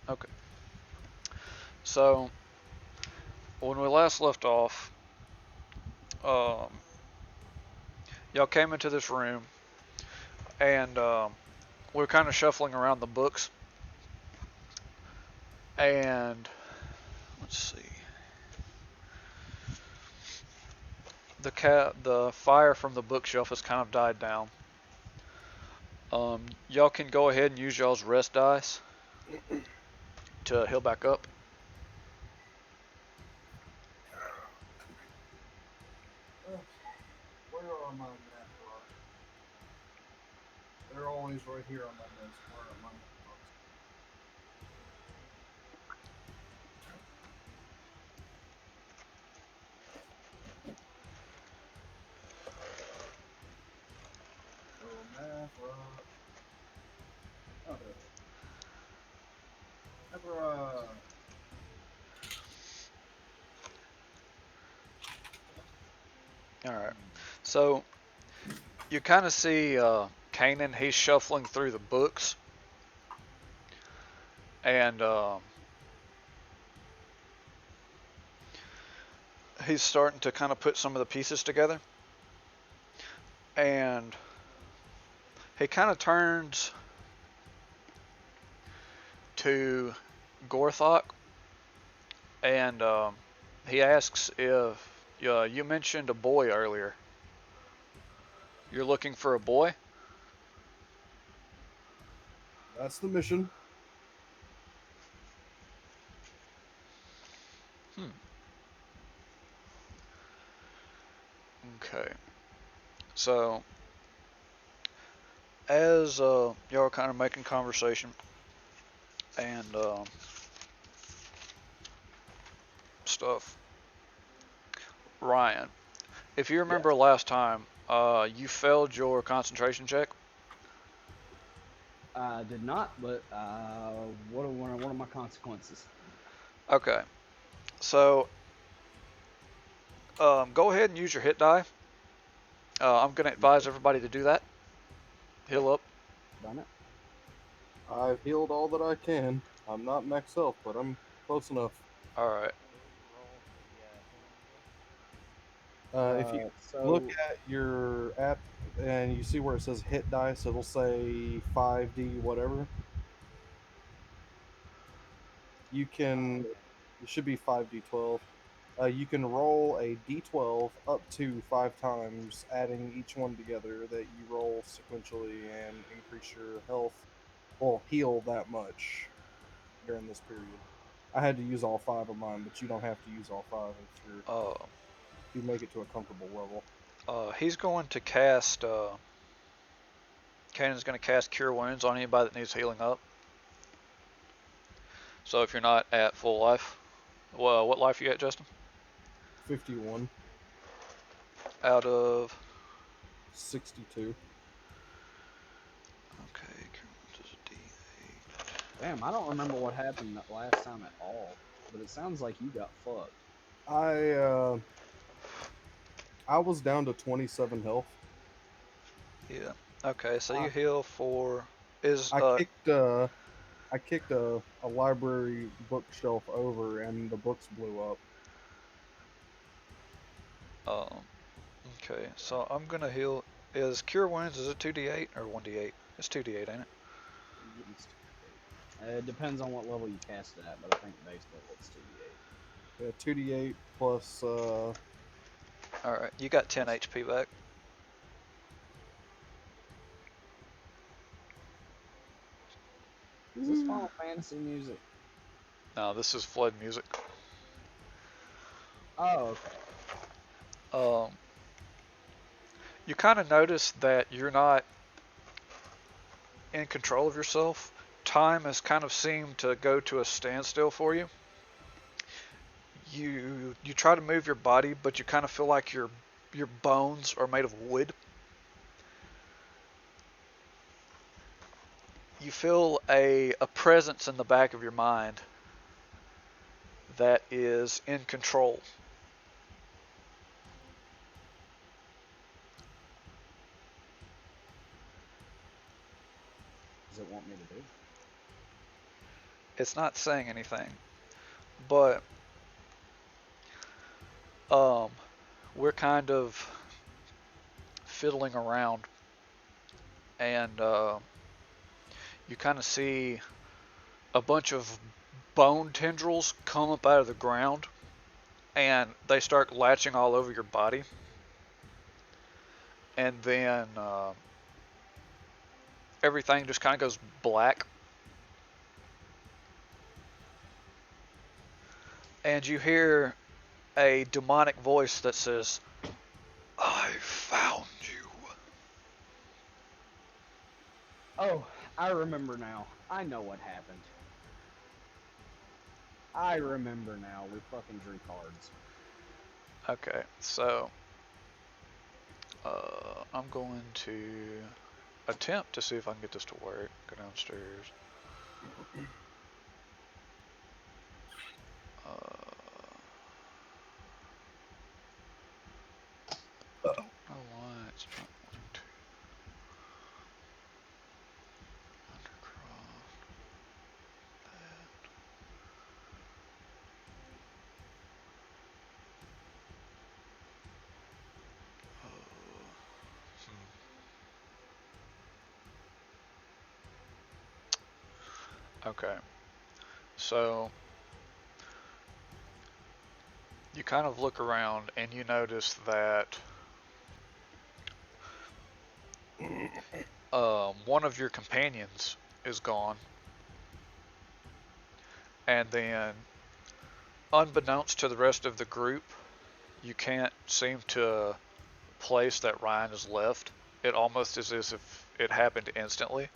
Okay. So when we last left off, um, y'all came into this room and we are kind of shuffling around the books. And let's see, the fire from the bookshelf has kind of died down. Y'all can go ahead and use y'all's rest dice to heal back up. Okay. Where are my map books? They're always right here on my desk. Where are my map books? Oh, math rock. Oh, there it is. Never. All right. So you kind of see Kanan. He's shuffling through the books, and he's starting to kind of put some of the pieces together. And he kind of turns to Gorthok, and he asks if you mentioned a boy earlier. You're looking for a boy? That's the mission. Hmm. Okay. So as y'all are kind of making conversation and stuff, Ryan, if you remember Yes. last time, you failed your concentration check. I did not, but what are my consequences? Okay. So go ahead and use your hit die. I'm going to advise Okay, everybody to do that. Heal up. done it. I've healed all that I can. I'm not max health, but I'm close enough. All right. Roll the healing deal. If you look So at your app and you see where it says hit dice, it'll say 5D whatever. You can, it should be 5D12. You can roll a D12 up to 5 times, adding each one together that you roll sequentially and increase your health, well, heal that much during this period. I had to use all 5 of mine, but you don't have to use all 5 Uh, if you make it to a comfortable level. he's going to cast. Kanan's going to cast Cure Wounds on anybody that needs healing up. So if you're not at full life, well, what life you at, Justin? 51, Out of. 62. Okay, Cure Wounds is a D8. damn, I don't remember what happened that last time at all. But it sounds like you got fucked. I uh I was down to 27 health. Yeah. Okay, so I, you heal for is I kicked a library bookshelf over and the books blew up. um okay. So I'm gonna heal. Is Cure Wounds, is it 2d8 or 1d8? It's 2d8, ain't it? It's 2d8. It depends on what level you cast it at, but I think base level it's 2d8. Yeah, 2d8 plus All right, you got 10 plus HP back. Is this Final Fantasy music? No, this is Flood music. Oh, okay. Um, you kind of notice that you're not in control of yourself. Time has kind of seemed to go to a standstill for you. You try to move your body, but you kind of feel like your bones are made of wood. You feel a presence in the back of your mind that is in control. Does it want me to do? It's not saying anything, but we're kind of fiddling around, and you kind of see a bunch of bone tendrils come up out of the ground, and they start latching all over your body, and then everything just kind of goes black, and you hear a demonic voice that says, "I found you." Oh, I remember now. I know what happened. I remember now. We fucking drew cards. Okay, so I'm going to attempt to see if I can get this to work. Go downstairs. Oh, why it's not wanting to. Undercroft. Okay, so you kind of look around and you notice that one of your companions is gone, and then unbeknownst to the rest of the group, you can't seem to place that Ryan has left. It almost is as if it happened instantly.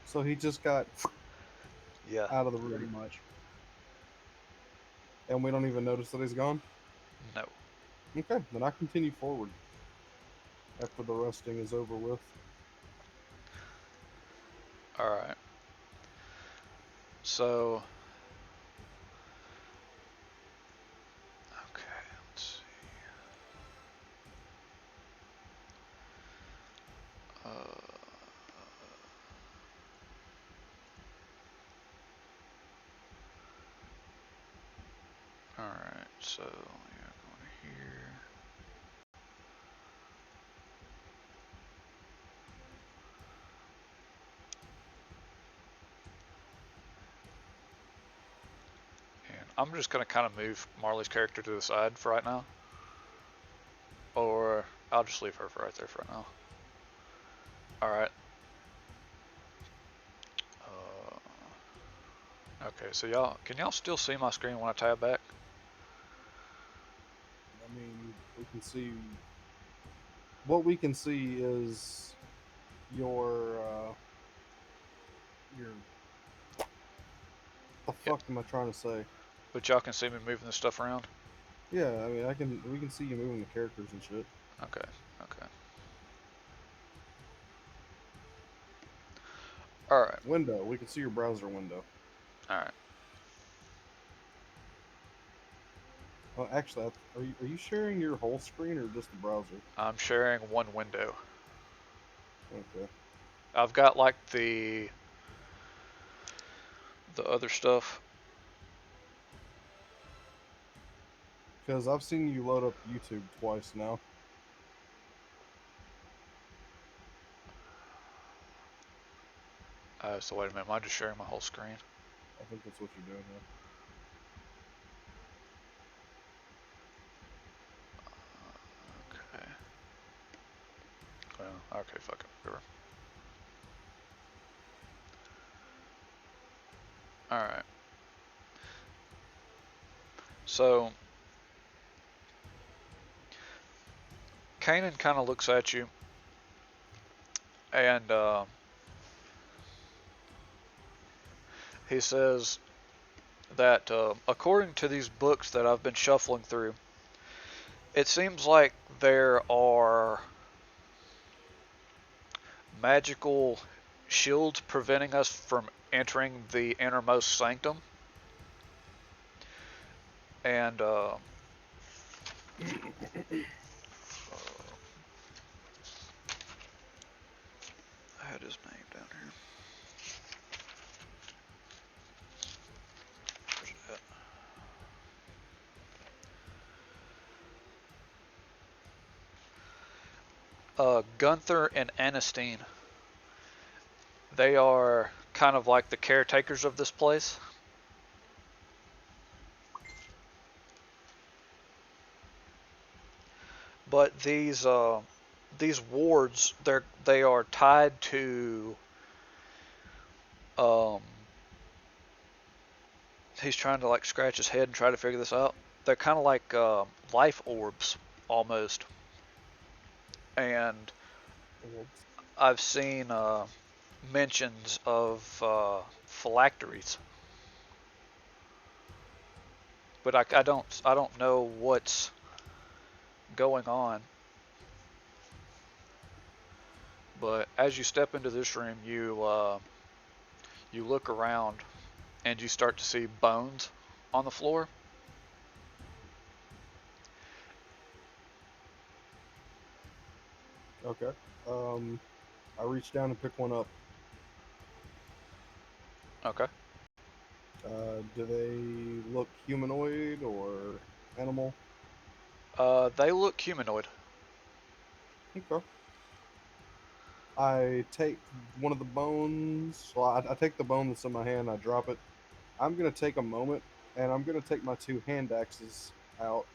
So he just got Yeah. out of the Pretty room, much. and we don't even notice that he's gone. No. Okay, then I continue forward after the resting is over with. Alright. So. Okay, let's see. Alright, so yeah, going here. And I'm just going to kind of move Marley's character to the side for right now. Or I'll just leave her for right there for right now. Alright. Okay, so can y'all still see my screen when I tab back? I mean, we can see. What we can see is your. The fuck am I trying to say? But y'all can see me moving this stuff around? Yeah, I mean, we can see you moving the characters and shit. Okay, okay. Alright, Window. We can see your browser window. alright. Oh, actually, are you sharing your whole screen or just the browser? I'm sharing one window. Okay. I've got like the other stuff. Because I've seen you load up YouTube twice now. So wait a minute, am I just sharing my whole screen? I think that's what you're doing. Okay. Well, okay, fuck it, whatever. Alright. So, Kanan kind of looks at you, and he says that according to these books that I've been shuffling through, it seems like there are magical shields preventing us from entering the innermost sanctum. And I had his name down here. Where's it at? Gunther and Anistine. They are kind of like the caretakers of this place. But these wards, they are tied to. He's trying to like scratch his head and try to figure this out. They're kind of like life orbs almost, and I've seen mentions of phylacteries, but I don't know what's going on. But as you step into this room, you look around and you start to see bones on the floor. Okay. I reach down and pick one up. Okay. Do they look humanoid or animal? They look humanoid. Okay. I take one of the bones. Well, I take the bone that's in my hand. I drop it. I'm gonna take a moment, and I'm gonna take my two hand axes out,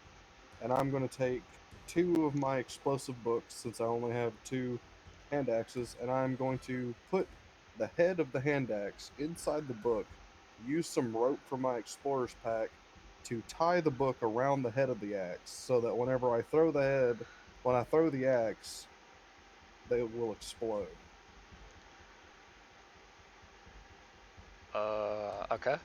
and I'm gonna take two of my explosive books since I only have two hand axes, and I'm going to put the head of the hand axe inside the book. Use some rope from my explorer's pack to tie the book around the head of the axe, so that whenever I throw the axe, they will explode. Okay.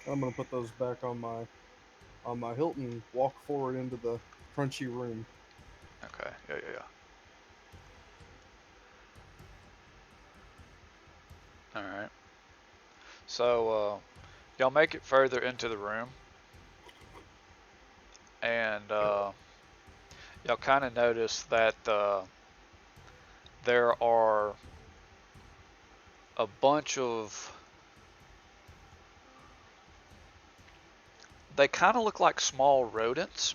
I'm gonna put those back on my hilt and walk forward into the crunchy room. Okay. Yeah. All right. So y'all make it further into the room, and y'all kind of notice that there are a bunch of. They kind of look like small rodents,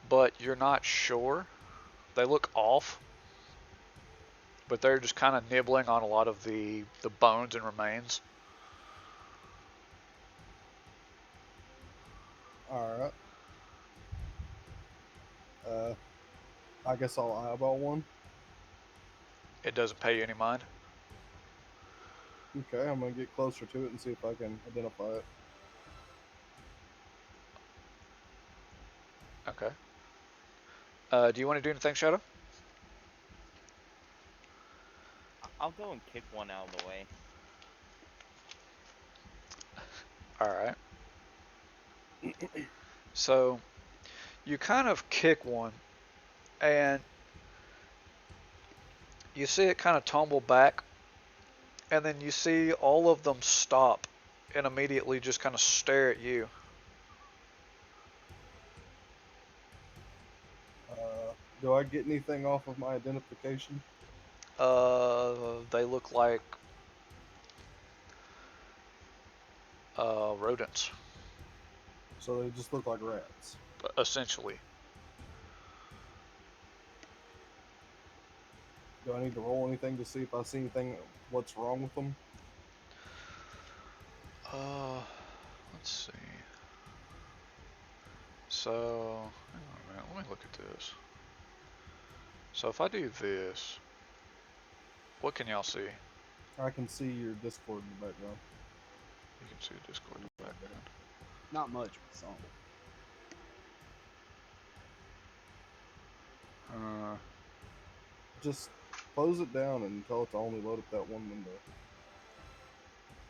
but you're not sure. They look off, but they're just kind of nibbling on a lot of the bones and remains. All right. I guess I'll eyeball one. It doesn't pay you any mind. Okay, I'm gonna get closer to it and see if I can identify it. Okay. Do you want to do anything, Shadow? I'll go and kick one out of the way. All right. So you kind of kick one, and you see it kind of tumble back, and then you see all of them stop and immediately just kind of stare at you. Do I get anything off of my identification? They look like rodents, So they just look like rats. essentially. Do I need to roll anything to see if I see anything? What's wrong with them? Let's see. So, hang on a minute, let me look at this. So if I do this, what can y'all see? I can see your Discord in the background. You can see the Discord in the background. Not much, but some. Just close it down and tell it to only load up that one window.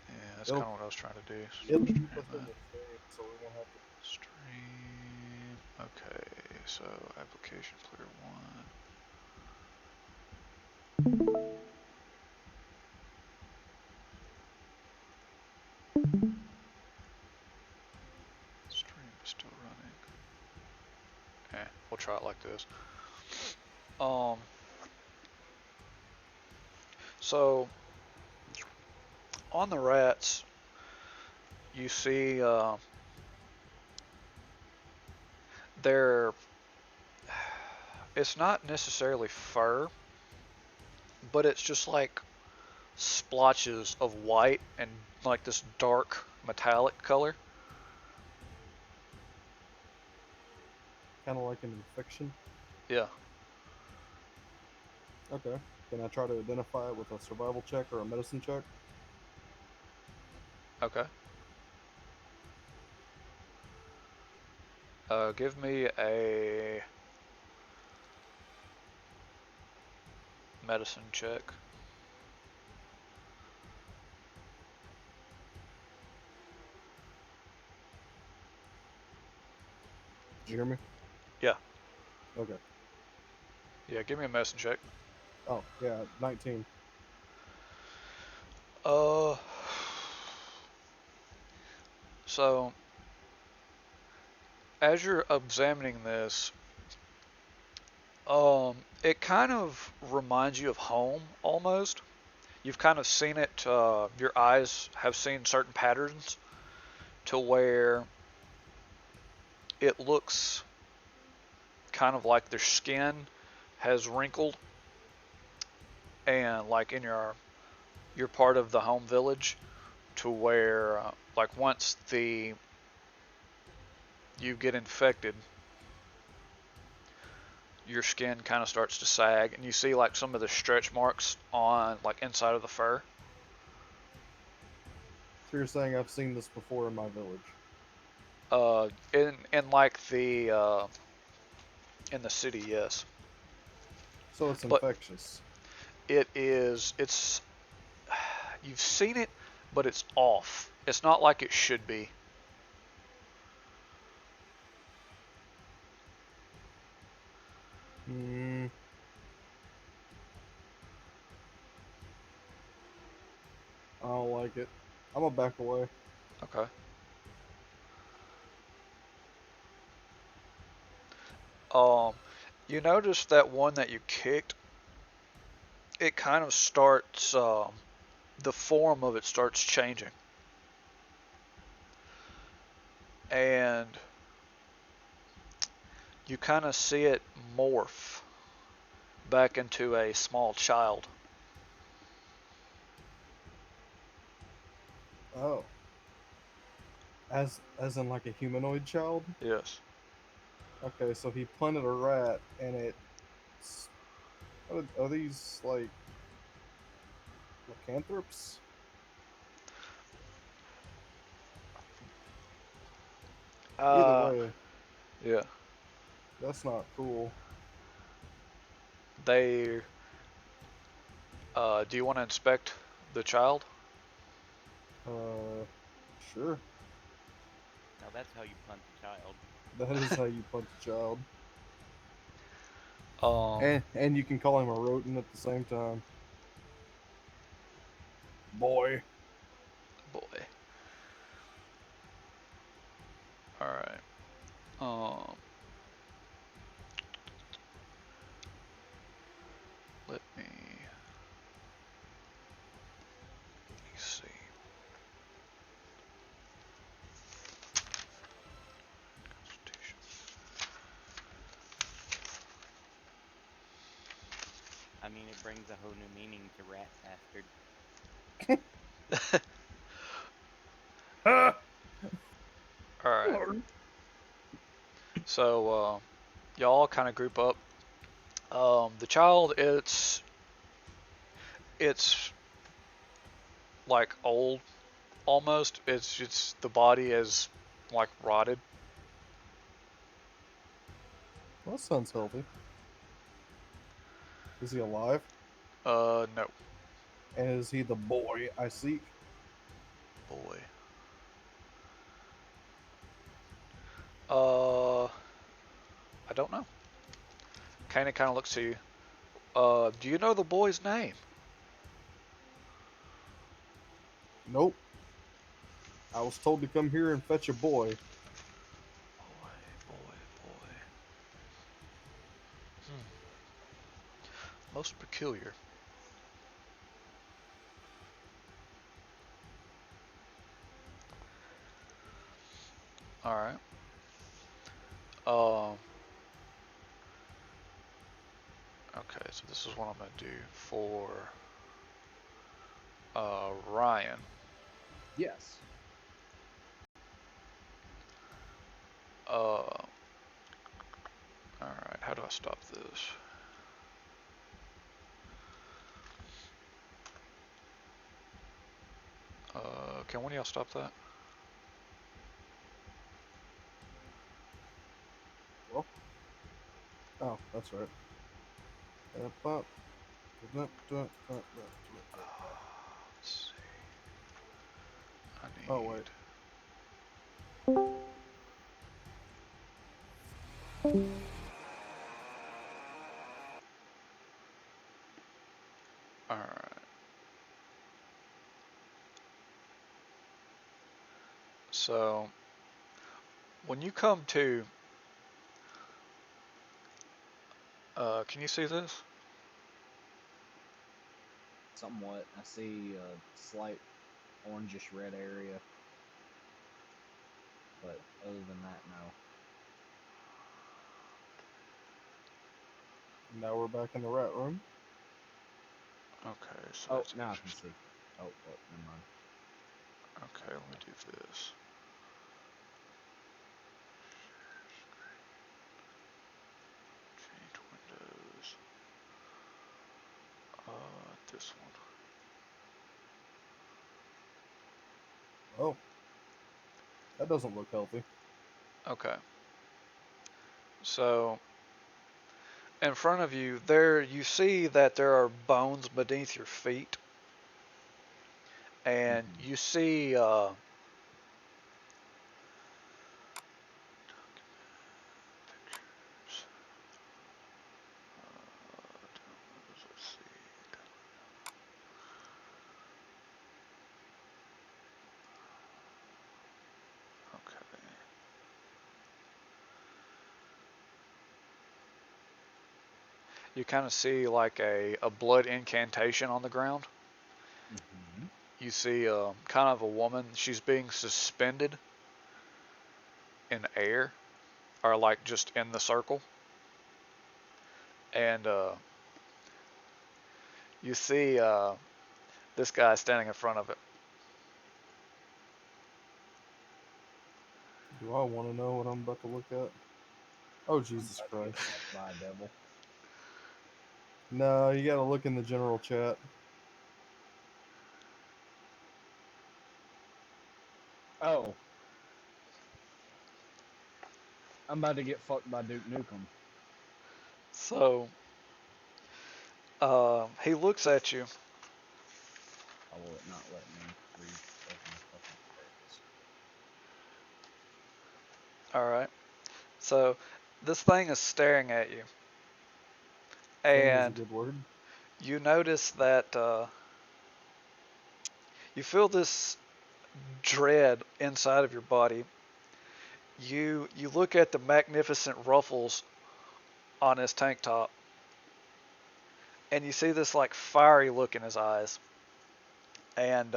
Yeah, that's kind of what I was trying to do. It'll Stream keep us in that. the stream, so we won't have to. Stream. Okay, so application player 1. Stream is still running. we'll try it like this. Um, so on the rats, you see they're it's not necessarily fur, but it's just like splotches of white and like this dark metallic color. Kind of like an infection. Yeah. Okay. Can I try to identify it with a survival check or a medicine check? Okay. Give me a medicine check. Did you hear me? Yeah. Okay. Yeah, give me a medicine check. Oh, yeah, 19. Uh, so as you're examining this, it kind of reminds you of home almost. You've kind of seen it. Your eyes have seen certain patterns to where it looks kind of like their skin has wrinkled, and like in your part of the home village, to where like once you get infected, your skin kind of starts to sag, and you see like some of the stretch marks on like inside of the fur. So you're saying I've seen this before in my village? In like in the city, yes, So it's but infectious. it's you've seen it, but it's off. It's not like it should be. Hmm. I don't like it. I'm gonna back away. Okay. You notice that one that you kicked, it kind of starts, the form of it starts changing. And you kind of see it morph back into a small child. Oh. As in like a humanoid child? Yes. Okay, so he punted a rat and it. Are these like lycanthropes? Either Uh, way, yeah. that's not cool. They, do you want to inspect the child? Uh, sure. Now that's how you punt a child. That is how you punt a child. Um, And you can call him a rodent at the same time. Boy. boy. Alright. Um, let me see. Constitution. I mean, it brings a whole new meaning to rat bastard. Alright. So, y'all kind of group up. The child, it's like old almost. It's just the body is like rotted. Well, that sounds healthy. Is he alive? No. And is he the boy I seek? Boy. I don't know. Kana kind of looks to you. Do you know the boy's name? Nope. I was told to come here and fetch a boy. Boy, boy, boy. Most peculiar. Alright. Um, okay, so this is what I'm going to do for Ryan. Yes. Alright, how do I stop this? Can one of y'all stop that? Well, oh, that's right. Let's see. I need. Oh, wait. Alright. So, when you come to, can you see this? Somewhat. I see a slight orangish red area. But other than that, no. Now we're back in the rat room. Okay, so Oh, that's now I can interesting. see. Oh, well, never mind. Okay, let me do this. Change windows. This one. Oh, that doesn't look healthy. Okay. So, in front of you, there you see that there are bones beneath your feet, and Mhm. you see let's see. Okay. You kind of see like a blood incantation on the ground. Mhm. You see kind of a woman. She's being suspended in air, or like just in the circle. And you see this guy standing in front of it. Do I want to know what I'm about to look at? Oh, I'm Jesus about to get Christ. fucked by a devil. No, you gotta look in the general chat. Oh. I'm about to get fucked by Duke Nukem. So he looks at you. Why will it not let me reopen the fucking. There it is. All right. So this thing is staring at you, Thing is a and good word. you notice that you feel this dread inside of your body. You look at the magnificent ruffles on his tank top, and you see this like fiery look in his eyes. And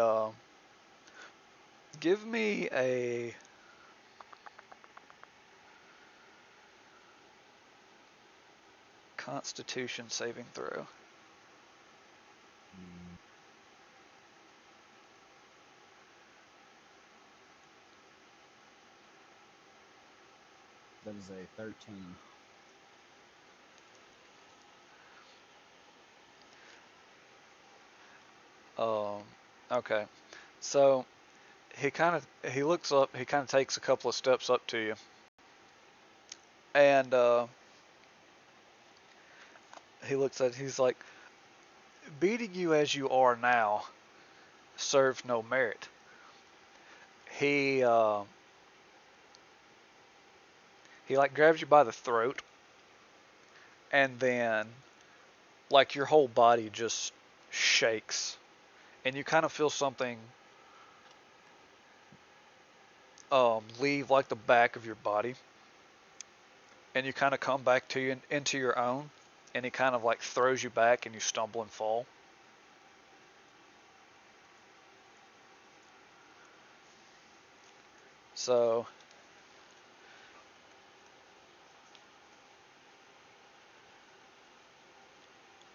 give me a Constitution saving throw. Mm, that is a 13. Um, okay. So he looks up. He kind of takes a couple of steps up to you, and he looks at. He's like, beating you as you are now serves no merit. He he like grabs you by the throat, and then like your whole body just shakes, and you kind of feel something leave like the back of your body, and you kind of come back to you into your own, and he kind of like throws you back and you stumble and fall. So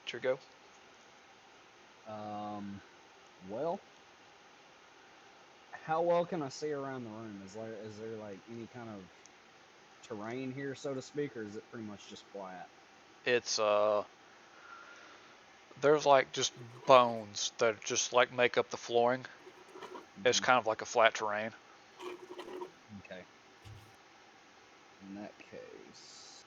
it's your go. Well, how well can I see around the room? Is there like any kind of terrain here, so to speak, or is it pretty much just flat? It's there's like just bones that just like make up the flooring. It's kind of like a flat terrain. Okay. In that case,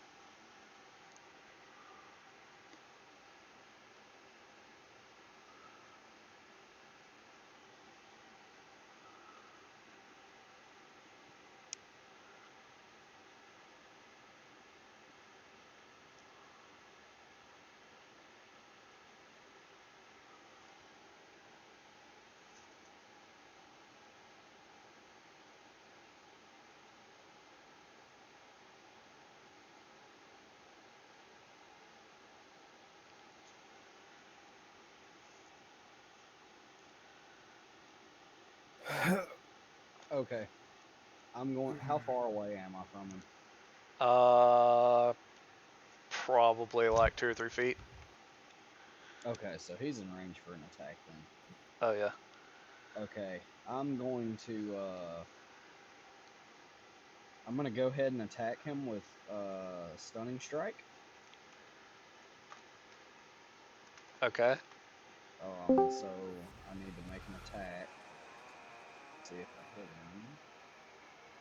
okay. I'm going. How far away am I from him? Probably like 2 or 3 feet. Okay, so he's in range for an attack then. Oh yeah. Okay, I'm gonna go ahead and attack him with stunning strike. Okay. So I need to make an attack. See if I hit him.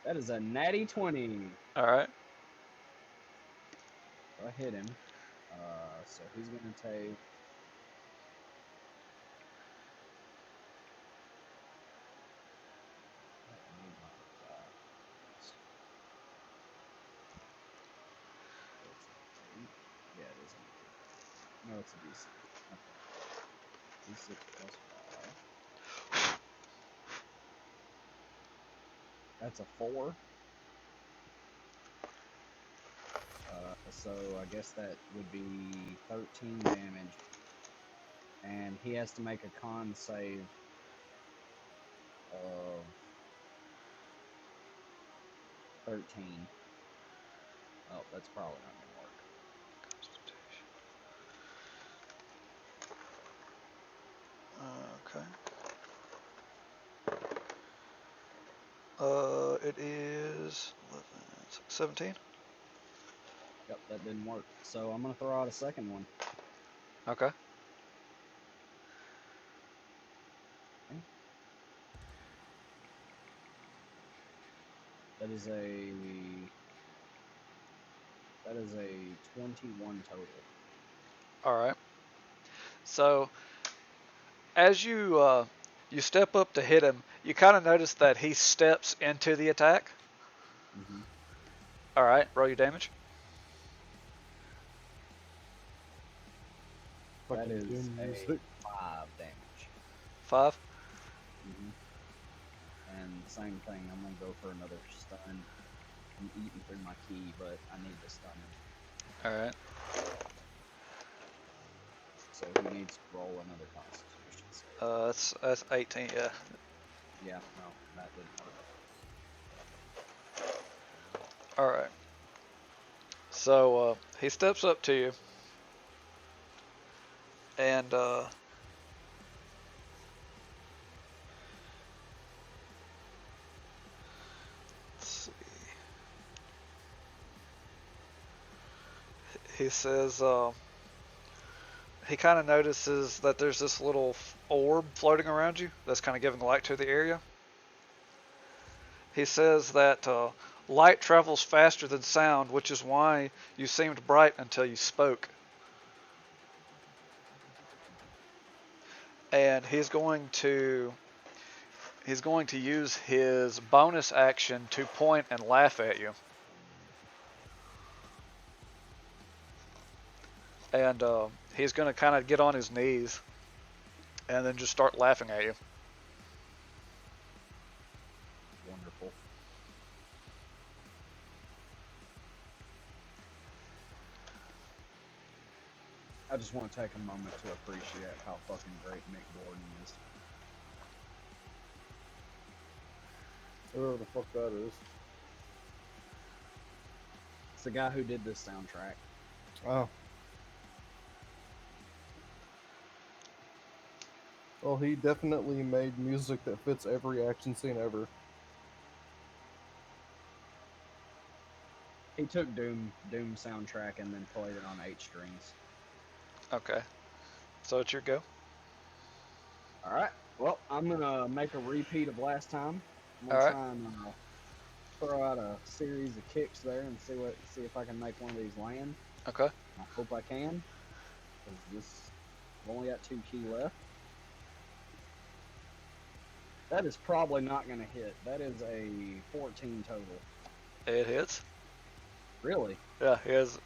That is a natty 20. All right. So I hit him. So he's gonna take. I need my dice. It's an 8. Yeah, it is an 8. No, it's a D6. Okay. D6 plus 5. That's a 4. So I guess that would be 13 damage. And he has to make a con save of 13. Oh, that's probably not going to work. Okay. It is 11, 17. Yep, that didn't work. So I'm going to throw out a second one. Okay. That is a 21 total. All right. So as you step up to hit him, you kind of notice that he steps into the attack. Mm-hmm. All right. Roll your damage. That Fucking is doom a music. 5 damage. 5. Mm-hmm. And same thing, I'm going to go for another stun. I'm eating through my key, but I need to stun him. All right. So he needs to roll another Constitution save. That's 18. Yeah. Yeah, no, that didn't work. All right. So he steps up to you, and let's see. He says he kind of notices that there's this little orb floating around you that's kind of giving light to the area. He says that light travels faster than sound, which is why you seemed bright until you spoke. And he's going to use his bonus action to point and laugh at you. And he's going to kind of get on his knees and then just start laughing at you. Wonderful. I just want to take a moment to appreciate how fucking great Mick Gordon is. Whoever the fuck that is. It's the guy who did this soundtrack. Oh. Well, he definitely made music that fits every action scene ever. He took Doom soundtrack and then played it on 8 strings. Okay. So it's your go. All right. Well, I'm gonna make a repeat of last time. I'm All gonna right. try and throw out a series of kicks there and see if I can make one of these land. Okay. I hope I can, because this I've only got 2 key left. That is probably not gonna hit. That is a 14 total. It hits. Really? Yeah, he has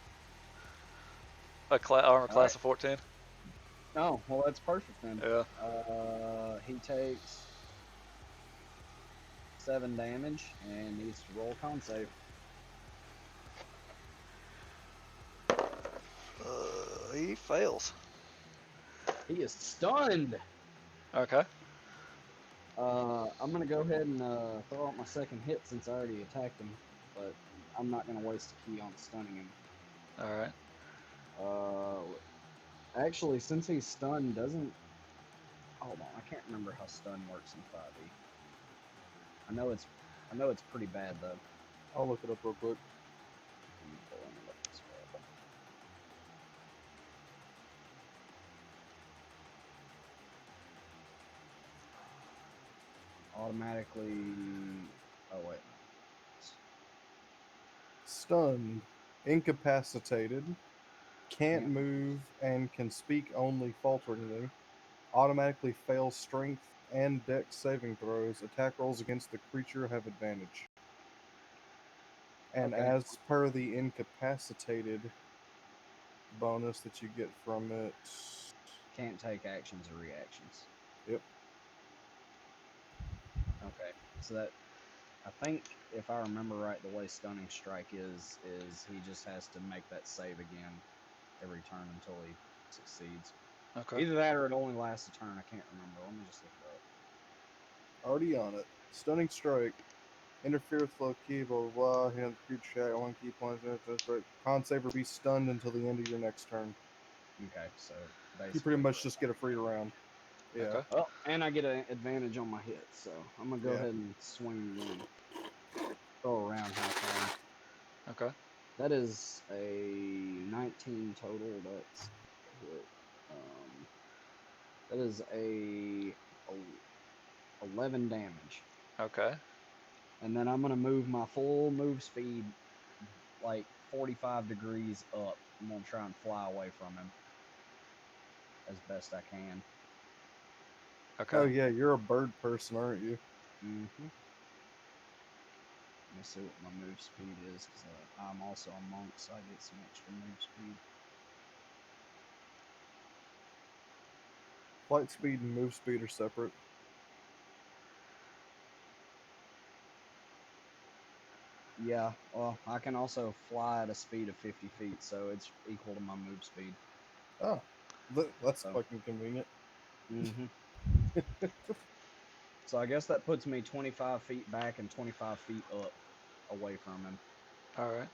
a armor class of 14. Oh, well, that's perfect then. Yeah. He takes 7 damage and needs to roll a con save. He fails. He is stunned. Okay. I'm gonna go ahead and throw out my second hit since I already attacked him, but I'm not gonna waste a key on stunning him. All right. Actually, since he's stunned, doesn't hold on. I can't remember how stun works in 5e. I know it's pretty bad though. I'll look it up real quick. Let me look this up. Automatically. Oh wait. Stunned, incapacitated, can't Can't- move, and can speak only falteringly. Automatically fails strength and dex saving throws. Attack rolls against the creature have advantage. And Okay. as per the incapacitated bonus that you get from it. Can't take actions or reactions. Yep. Okay. So that I think if I remember right, the way Stunning Strike is he just has to make that save again every turn until he succeeds. Okay. Either that or it only lasts a turn. I can't remember. Let me just look it Already on it. Stunning Strike. Interfere with flow key, blah blah blah. Hand the creature at 1 key point. Con save or be stunned until the end of your next turn. up. Okay, so basically. You pretty much just get a free round. Yeah. Okay. Oh, and I get an advantage on my hits, so I'm gonna go Yeah. ahead and swing again. Throw around half round. Okay. That is a 19 total. That's a hit. That is a 11 damage. Okay. And then I'm gonna move my full move speed like 45 degrees up. I'm gonna try and fly away from him as best I can. Okay. Oh yeah, you're a bird person, aren't you? Mm-hmm. Let me see what my move speed is, because I'm also a monk, so I get some extra move speed. Flight speed and move speed are separate. Yeah, well, I can also fly at a speed of 50 feet, so it's equal to my move speed. Oh, that's So. fucking convenient. Mm-hmm. So I guess that puts me 25 feet back and 25 feet up away from him. All right.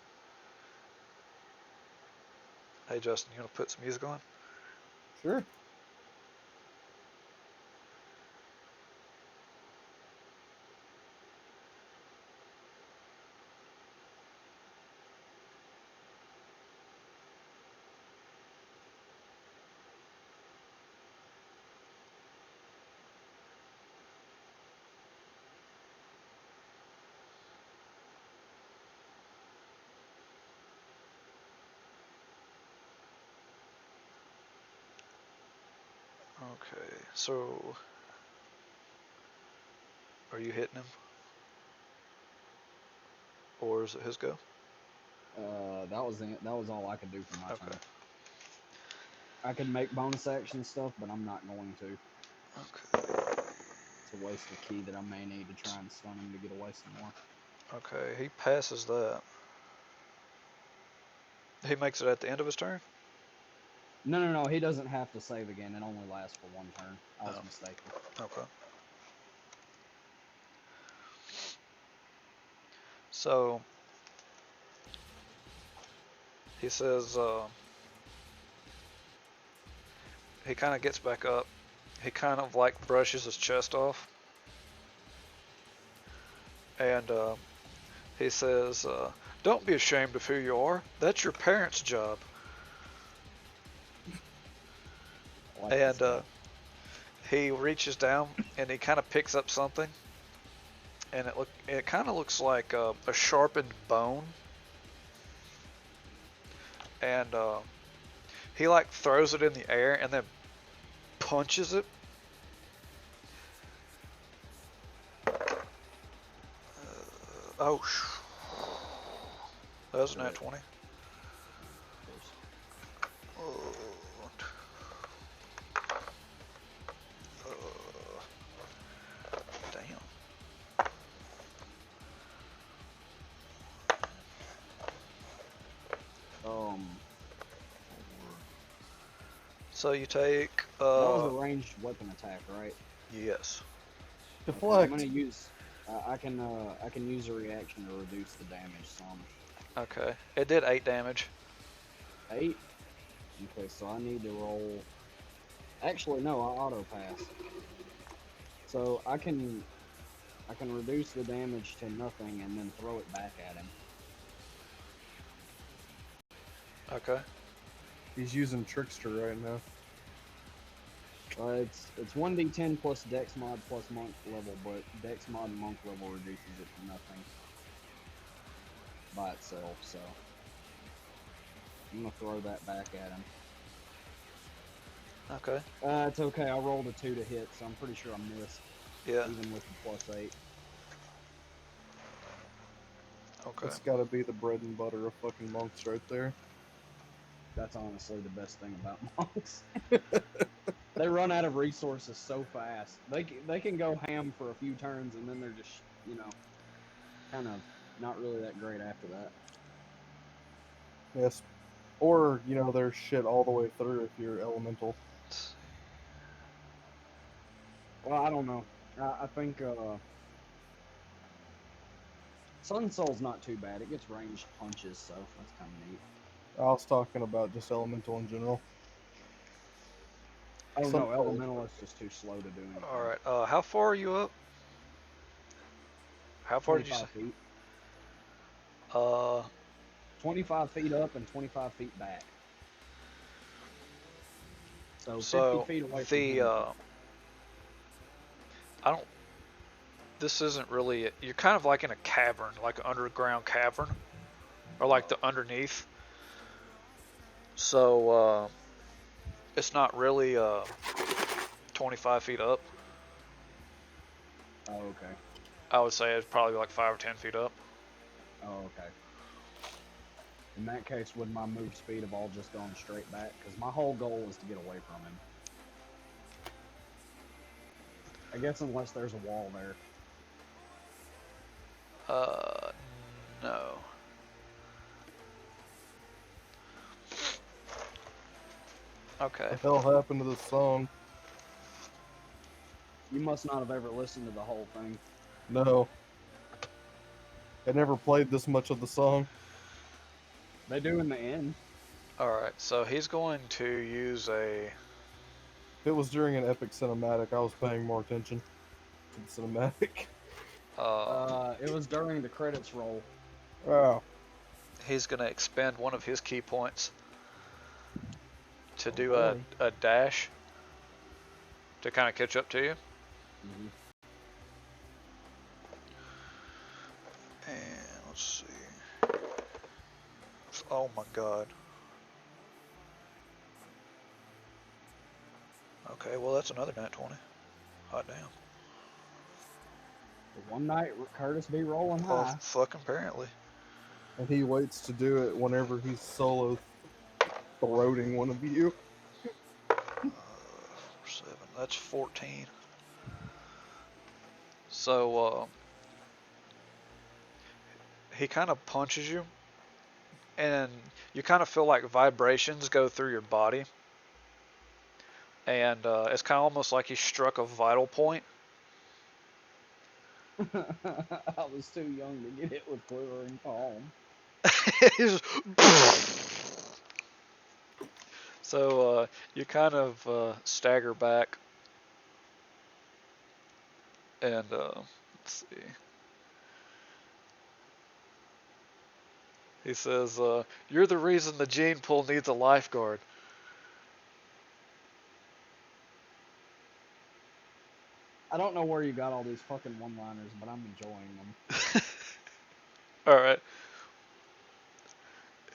Hey Justin, you want to put some music on? Sure. Okay. So, are you hitting him, or is it his go? That was all I could do for my Okay. turn. I could make bonus action stuff, but I'm not going to. Okay. It's a waste of key that I may need to try and stun him to get away some more. Okay. He passes that. He makes it at the end of his turn. No. He doesn't have to save again. It only lasts for 1 turn. I was Oh. mistaken. Okay. So he says he kind of gets back up. He kind of like brushes his chest off, and he says, "Don't be ashamed of who you are. That's your parents' job." I like this And guy. he reaches down and he kind of picks up something, and it kind of looks like a sharpened bone, and he like throws it in the air and then punches it. Oh, that was a nat 20. Oh, damn. So you take That was a ranged weapon attack, right? yes. Deflect. I'm gonna use. I can use a reaction to reduce the damage some. Okay. It did 8 damage. 8. Okay, so I need to roll. Actually, no, I auto pass. So I can reduce the damage to nothing and then throw it back at him. Okay. He's using Trickster right now. It's 1d10 plus Dex mod plus monk level, but Dex mod and monk level reduces it to nothing by itself. So I'm gonna throw that back at him. Okay. It's okay. I rolled a 2 to hit, so I'm pretty sure I missed, Yeah. even with the +8. Okay. That's gotta be the bread and butter of fucking monks right there. That's honestly the best thing about monks. They run out of resources so fast. They can go ham for a few turns and then they're just, kind of not really that great after that. Yes. Or, they're shit all the way through if you're elemental. Well, I don't know. I think Sun Soul's not too bad. It gets ranged punches, so that's kind of neat. I was talking about just elemental in general. Oh Sun no, Soul. Elemental is just too slow to do anything. Alright. How far are you up? How far did you say? 25 feet. 25 25 feet up and 25 feet back. So 50 So feet away from the him. I don't. This isn't really. You're kind of like in a cavern, like an underground cavern, or like the underneath. So it's not really 25 feet up. Oh, okay. I would say it's probably like 5 or 10 feet up. Oh, okay. In that case, would my move speed have all just gone straight back? Because my whole goal is to get away from him. I guess unless there's a wall there. No. Okay. What the hell happened to this song? You must not have ever listened to the whole thing. No. I never played this much of the song. They do in the end. Alright, so he's going to use a. If it was during an epic cinematic, I was paying more attention to the cinematic. It was during the credits roll. Wow. He's going to expend one of his key points to do boy. a dash to kind of catch up to you. Mm-hmm. And let's see. Oh my god. Okay, well that's another nat 20. Hot damn. One night, Curtis be rolling Well, high. fucking apparently. And he waits to do it whenever he's solo throating one of you. 7. That's 14. So he kind of punches you, and you kind of feel like vibrations go through your body, and it's kind of almost like he struck a vital point. I was too young to get hit with quivering palm. He's so you kind of stagger back, and let's see. He says, "You're the reason the gene pool needs a lifeguard." I don't know where you got all these fucking one-liners, but I'm enjoying them. All right,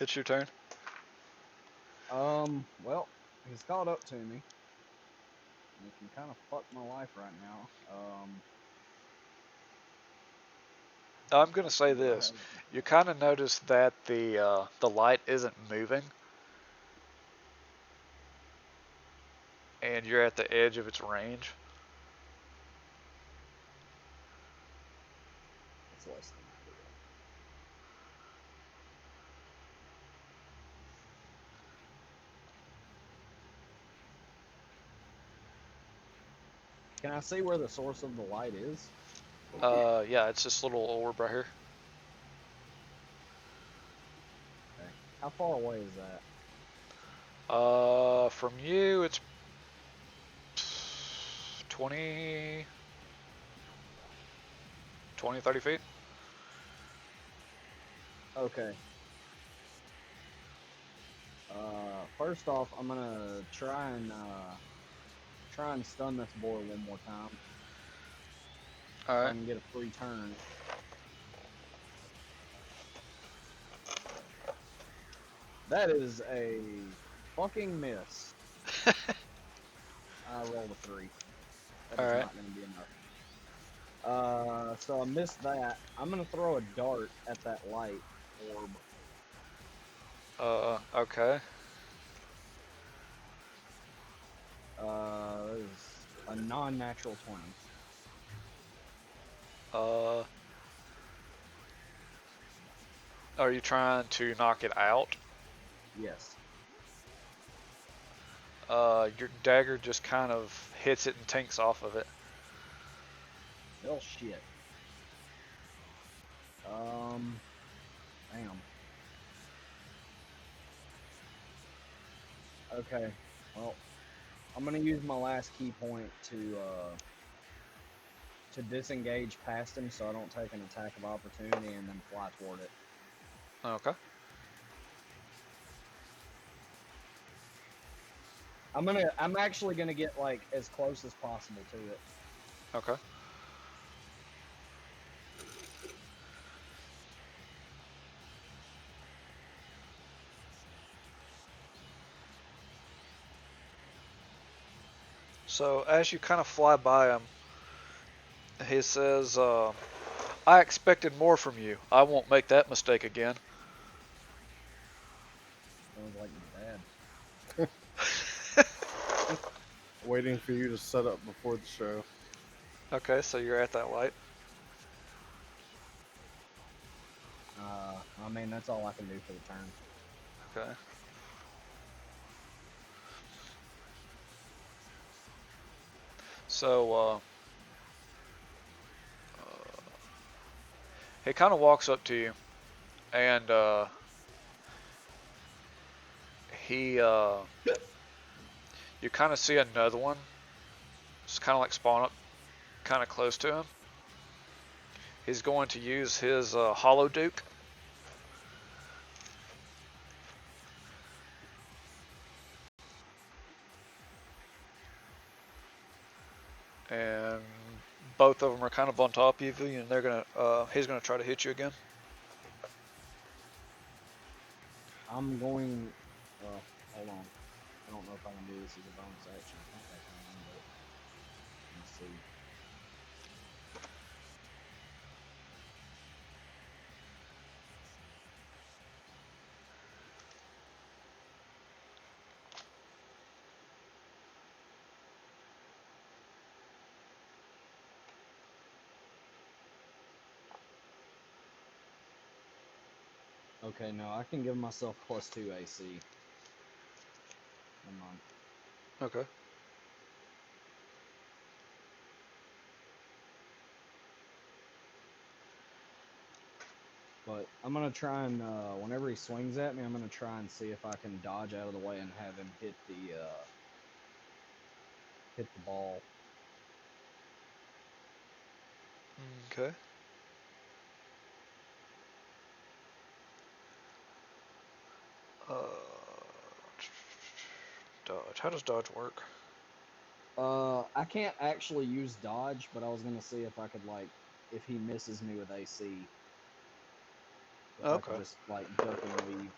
it's your turn. Well, he's caught up to me. And he can kind of fuck my life right now. I'm gonna say this: you kind of notice that the light isn't moving, and you're at the edge of its range. It's less than ideal. Can I see where the source of the light is? Yeah, it's this little orb right here. Okay. How far away is that? From you, it's 20, 30 feet. Okay. First off, I'm gonna try and stun this boy one more time. All So I right. can get a free turn. That is a fucking miss. I rolled a 3. That is Alright. not going to be enough. So I missed that. I'm going to throw a dart at that light orb. Okay. That is a non-natural 20. Are you trying to knock it out? Yes. Your dagger just kind of hits it and tanks off of it. Well, shit. Damn. Okay. Well, I'm gonna use my last key point to disengage past him, so I don't take an attack of opportunity and then fly toward it. Okay. I'm actually gonna get like as close as possible to it. Okay. So as you kind of fly by him, he says, I expected more from you. I won't make that mistake again. Sounds like my dad. Waiting for you to set up before the show. Okay, so you're at that light. I mean, that's all I can do for the turn. Okay. So, he kind of walks up to you, and you kind of see another one. It's kind of like spawn up, kind of close to him. He's going to use his Hollow Duke. And both of them are kind of on top of you, and he's gonna try to hit you again. I'm going. Hold on. I don't know if I can do this as a bonus action. I think I can, but let's see. Okay, no, I can give myself +2 AC. Never mind. Okay. But I'm gonna try and whenever he swings at me, I'm gonna try and see if I can dodge out of the way and have him hit the ball. Okay. Uh, dodge. How does dodge work? I can't actually use dodge, but I was gonna see if I could if he misses me with AC, if I could Okay. just duck and weave.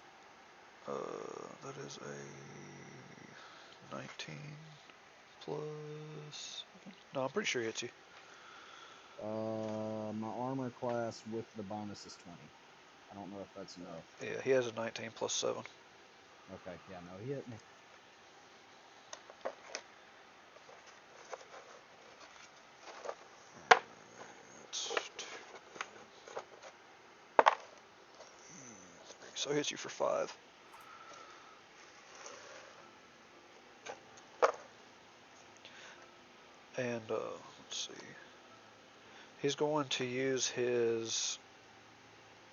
That is a 19 plus. No, I'm pretty sure he hits you. My armor class with the bonus is 20. I don't know if that's enough. Yeah, he has a 19 plus 7. Okay, yeah, no, he hit me. So he hits you for 5. And let's see. He's going to use his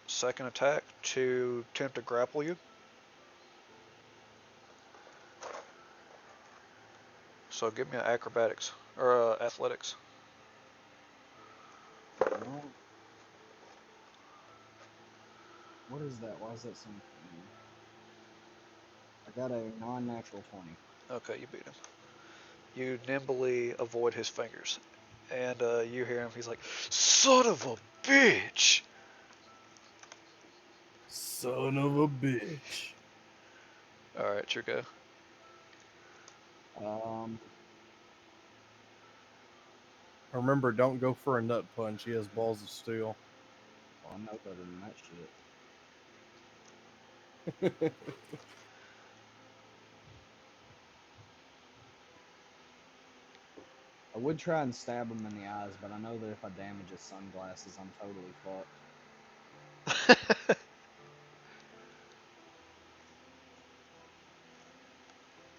second attack to attempt to grapple you. So give me an acrobatics or athletics. Well, what is that? Why is that saying? I got a non-natural 20. Okay, you beat him. You nimbly avoid his fingers, and you hear him. He's like, "Son of a bitch!" Son of a bitch. All right, your go. Remember, don't go for a nut punch. He has balls of steel. Well, I'm no better than that shit. I would try and stab him in the eyes, but I know that if I damage his sunglasses, I'm totally fucked.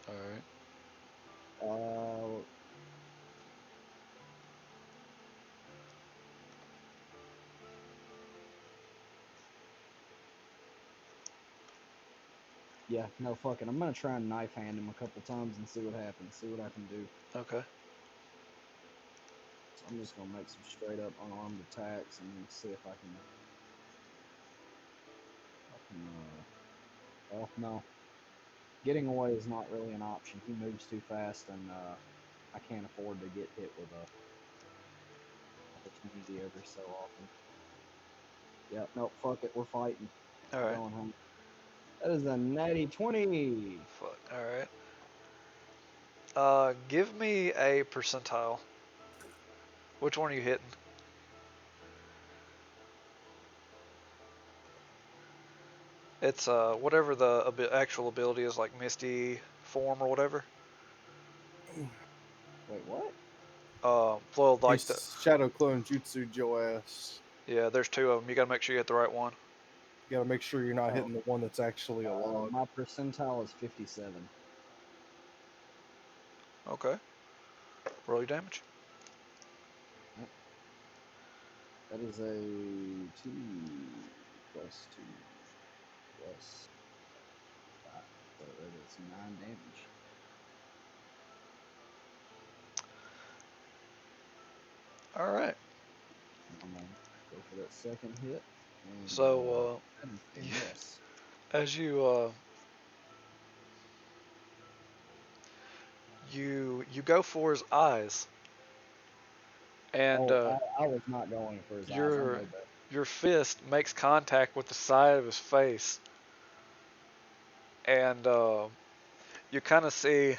All right. Yeah, no, fuck it. I'm gonna try and knife hand him a couple times and see what happens. See what I can do. Okay. So I'm just gonna make some straight up unarmed attacks and see if I can. Well, no. Getting away is not really an option. He moves too fast, and I can't afford to get hit with a opportunity every so often. Yeah, no, fuck it. We're fighting. All We're right. going home. That is a natty 20. Fuck. All right. Give me a percentile. Which one are you hitting? It's whatever the actual ability is, like Misty Form or whatever. Wait, what? Well, like He's the Shadow Clone Jutsu Joe ass. yeah, there's 2 of them. You gotta make sure you hit the right one. You gotta make sure you're not Oh. hitting the one that's actually a log. My percentile is 57. Okay. Roll your damage. That is a 2 plus 2 plus 5. So that is 9 damage. All right. I'm gonna go for that second hit. And, So that is a miss. as you you go for his eyes, and I was not going for his eyes. I your know that. your fist makes contact with the side of his face, and you kind of see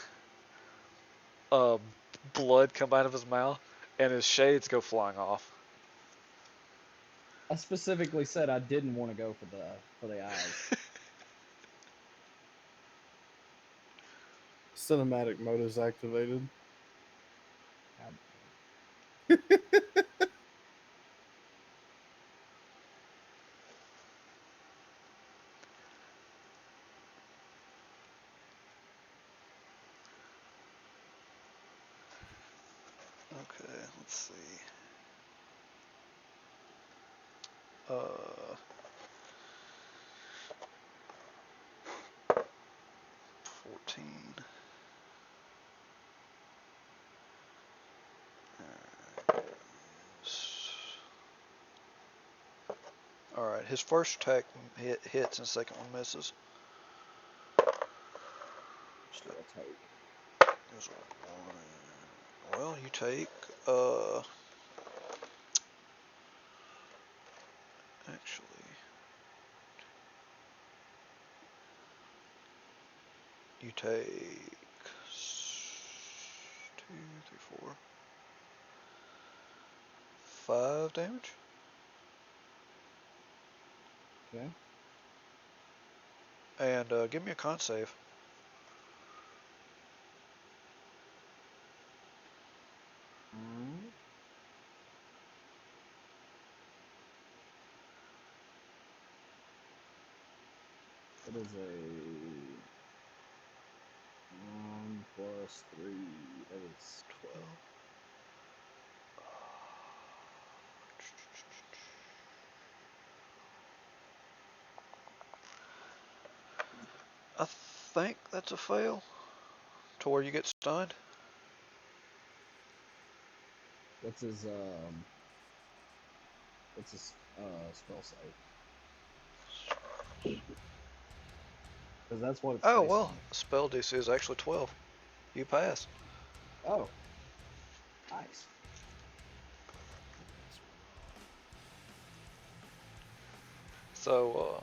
uh, blood come out of his mouth, and his shades go flying off. I specifically said I didn't want to go for the eyes. Cinematic mode is activated. God. Okay, let's see. Uh, 14. Alright, his first attack hits and second one misses. So I'll take. There's one. Well, you take, actually, you take 2, 3, 4, 5 damage. Okay. And give me a con save. It is a 1 plus 3. That is 12. I think that's a fail. To where you get stunned. What's his spell save? Because that's what it's Oh based well, spell DC is actually 12. You pass. on. Oh, nice. So,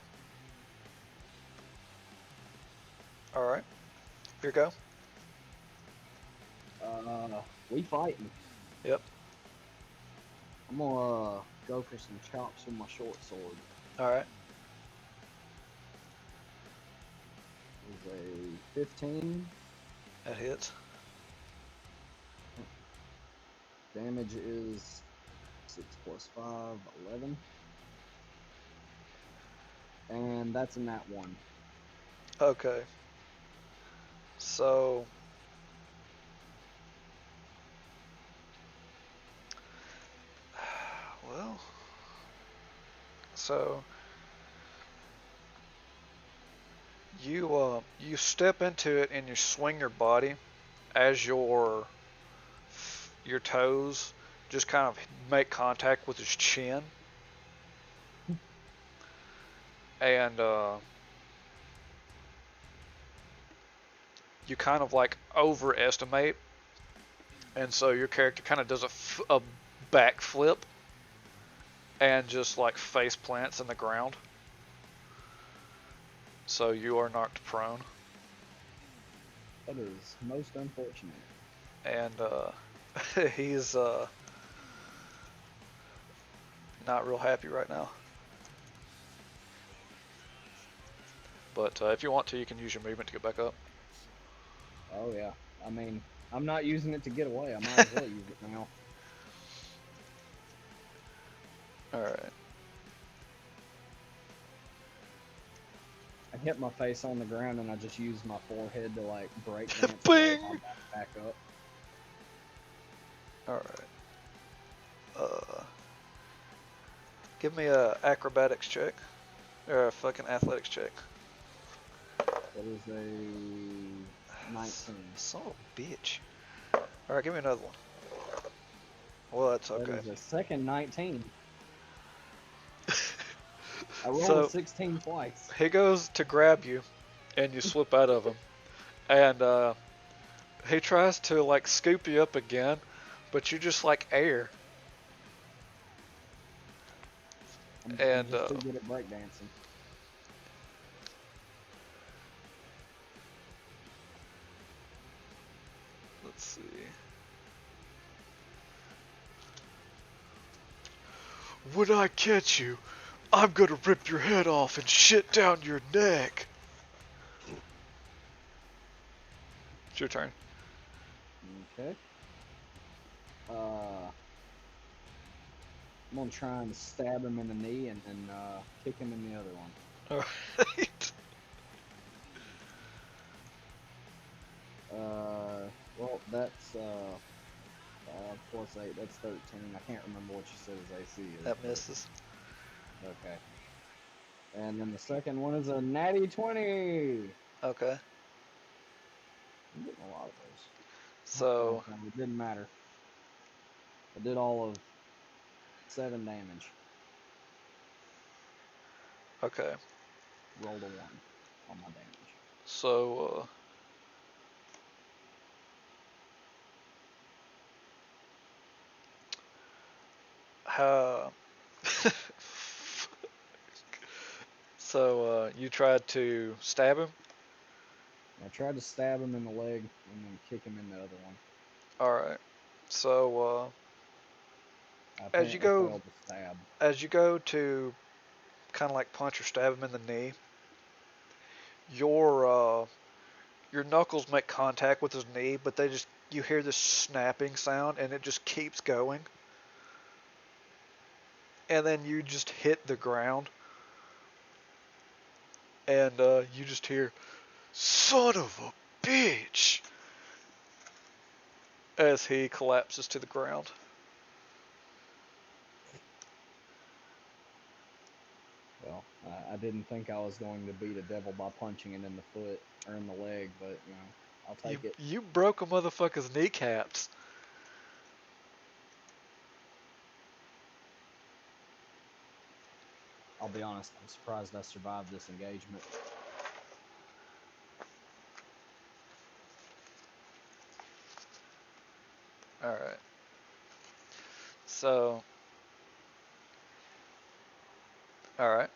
alright. Here you go. We fighting. Yep. I'm gonna go for some chops with my short sword. Alright. It is a 15. That hits. Damage is 6 plus 5, 11. And that's in that one. Okay. So, well, so you step into it and you swing your body as your toes just kind of make contact with his chin, and you kind of like overestimate, and so your character kind of does a backflip and just like face plants in the ground. So you are knocked prone. That is most unfortunate. And he's not real happy right now. But if you want to, you can use your movement to get back up. Oh yeah. I mean, I'm not using it to get away. I might as well use it now. Alright. I hit my face on the ground and I just used my forehead to like break dance Bing! back up. Alright. Give me a acrobatics check. Or a fucking athletics check. That is a 19. Son of a bitch. Alright, give me another one. Well, that's okay. That is a second 19. I rolled So- 16 twice. He goes to grab you, and you slip out of him. And he tries to like scoop you up again, but you just like air. I'm And, just too good at breakdancing. Let's see. When I catch you, I'm gonna rip your head off and shit down your neck. It's your turn. Okay. I'm gonna try and stab him in the knee and then kick him in the other one. Alright. Well, that's 5 plus 8. That's 13. I can't remember what you said his AC is. That but- misses. Okay. And then the second one is a natty 20. Okay. So, no, it didn't matter. I did all of 7 damage. okay. Rolled a 1 on my damage. So, how. So, you tried to stab him? I tried to stab him in the leg and then kick him in the other one. Alright. So, I as you apparently go, failed to stab. as you go to kind of like punch or stab him in the knee, your knuckles make contact with his knee, but you hear this snapping sound and it just keeps going. And then you just hit the ground. And you just hear, "Son of a bitch!" as he collapses to the ground. Well, I didn't think I was going to beat a devil by punching it in the foot or in the leg, but I'll take it. You broke a motherfucker's kneecaps. I'll be honest, I'm surprised I survived this engagement. Alright. So. Alright.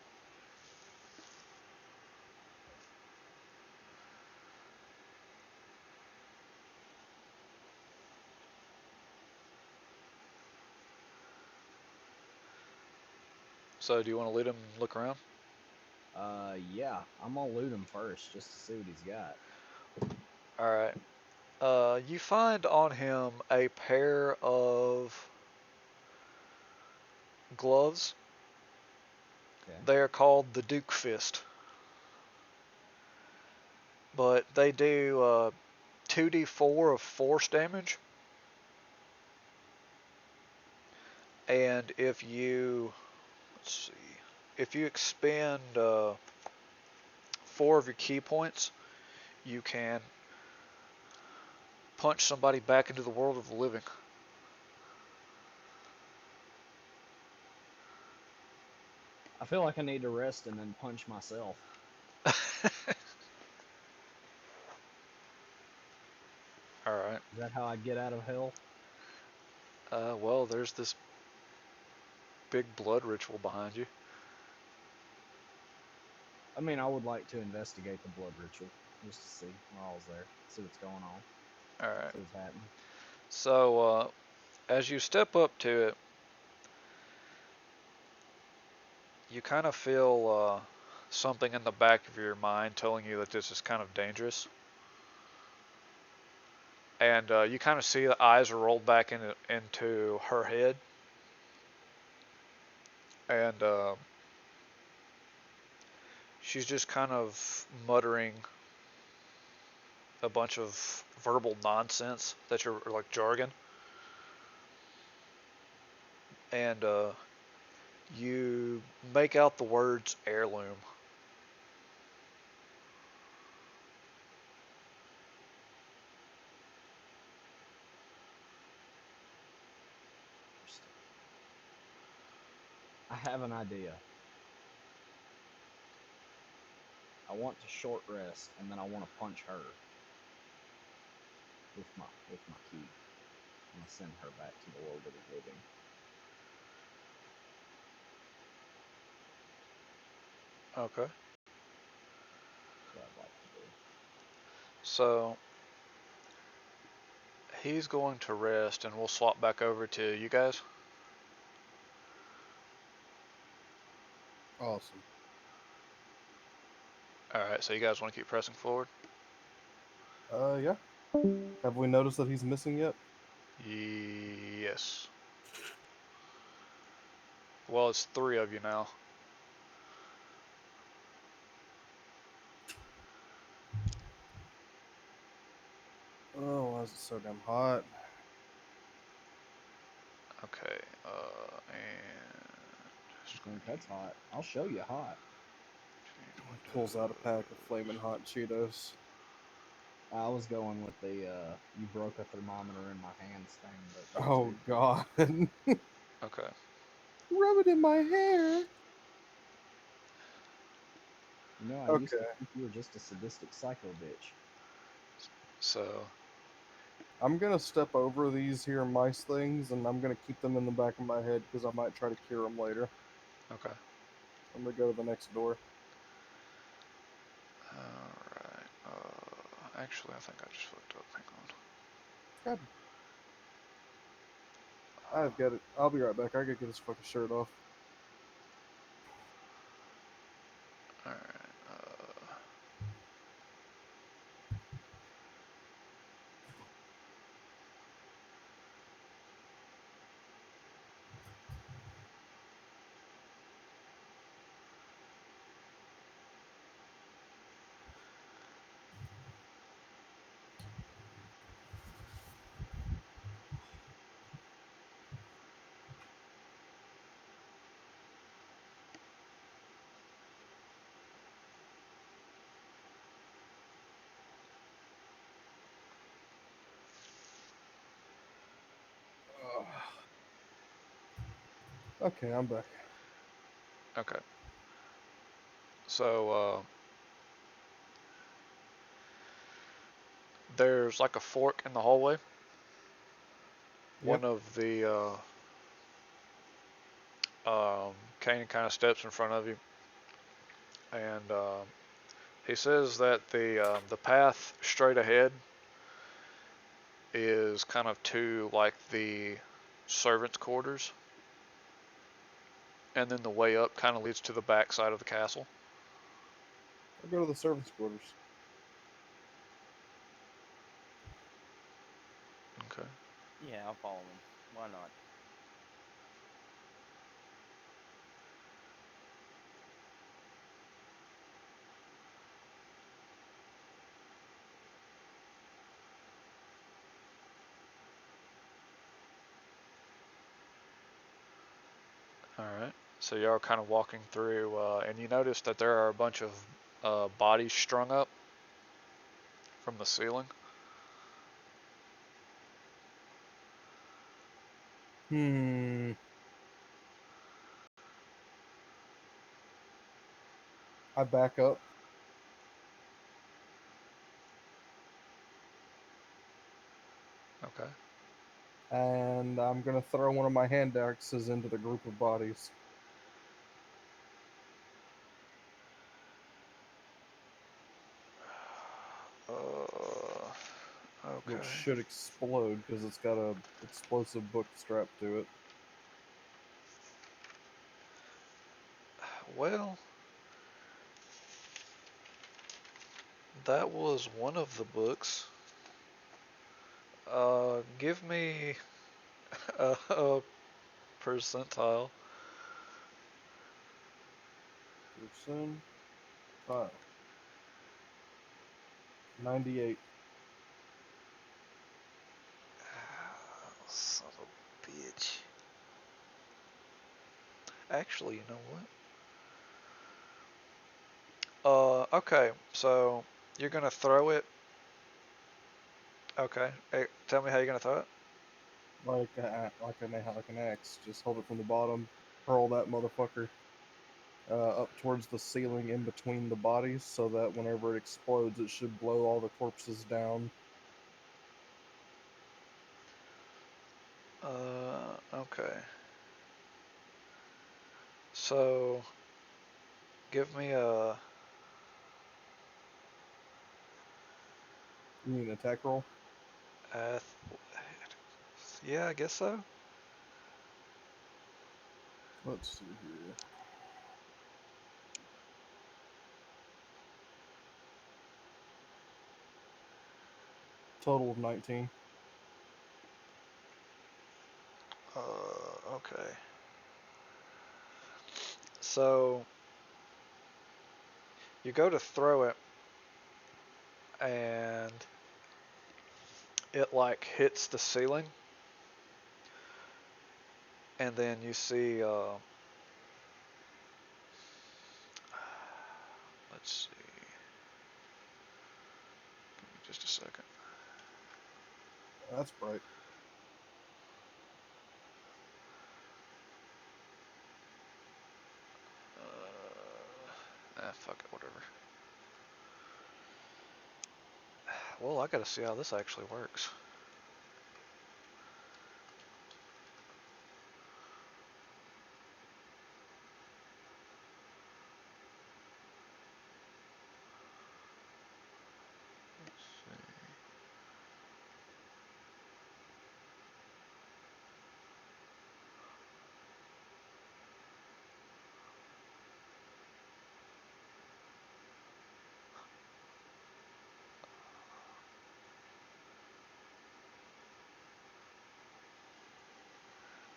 So, do you want to lead him and look around? Yeah, I'm gonna loot him first just to see what he's got. Alright. You find on him a pair of gloves. Okay. They are called the Duke Fist. But they do 2d4 of force damage. And if you, let's see, if you expend 4 of your key points, you can punch somebody back into the world of the living. I feel like I need to rest and then punch myself. Alright. Is that how I get out of hell? Well, there's this big blood ritual behind you. I mean, I would like to investigate the blood ritual just to see what all's there, see what's going on, Alright. see what's happening. So, as you step up to it, you kind of feel something in the back of your mind telling you that this is kind of dangerous. And you kind of see the eyes are rolled back into her head. And she's just kind of muttering a bunch of verbal nonsense that you're like jargon. And you make out the words heirloom. I have an idea. I want to short rest, and then I want to punch her with my key. I'm gonna send her back to the world of the living. Okay. That's what I'd like to do. So he's going to rest, and we'll swap back over to you guys. Awesome. Alright, so you guys want to keep pressing forward? Yeah. Have we noticed that he's missing yet? Yes. Well, it's 3 of you now. Oh, why is it so damn hot? Okay, and I think that's hot. I'll show you hot. Pulls out a pack of flaming hot Cheetos. I was going with the you broke a thermometer in my hands thing, but that Oh too. God. Okay. Rub it in my hair. You know, I used Okay. to think you were just a sadistic psycho bitch. So, I'm gonna step over these here mice things, and I'm gonna keep them in the back of my head because I might try to cure them later. okay. I'm gonna go to the next door. Alright. Actually, I think I just fucked up. Hang God, I've got it. I'll be right back. I gotta get this fucking shirt off. on. Alright. Okay, I'm back. Okay. So, there's like a fork in the hallway. Yep. One of the Kane kind of steps in front of you, and he says that the path straight ahead is kind of to like the servants' quarters, and then the way up kind of leads to the back side of the castle. I'll go to the servants' quarters. Okay. Yeah, I'll follow him. Why not? All right. So y'all are kind of walking through, and you notice that there are a bunch of bodies strung up from the ceiling. I back up. Okay. And I'm gonna throw one of my hand axes into the group of bodies, Okay. which should explode because it's got a explosive book strapped to it. Well, that was one of the books. Give me a percentile. Percent 98. Son of a bitch. Actually, you know what? Okay, so you're gonna throw it. Okay. Hey, tell me how you're gonna throw it. Like an axe. Just hold it from the bottom, hurl that motherfucker up towards the ceiling in between the bodies, so that whenever it explodes, it should blow all the corpses down. Okay. So, give me a. You need an attack roll. Ath- yeah, I guess so. Let's see here. Total of 19. Okay. So, you go to throw it, and it like hits the ceiling, and then you see. Let's see. Give me just a second. That's bright. Fuck it, whatever. Well, I gotta see how this actually works. Let's see.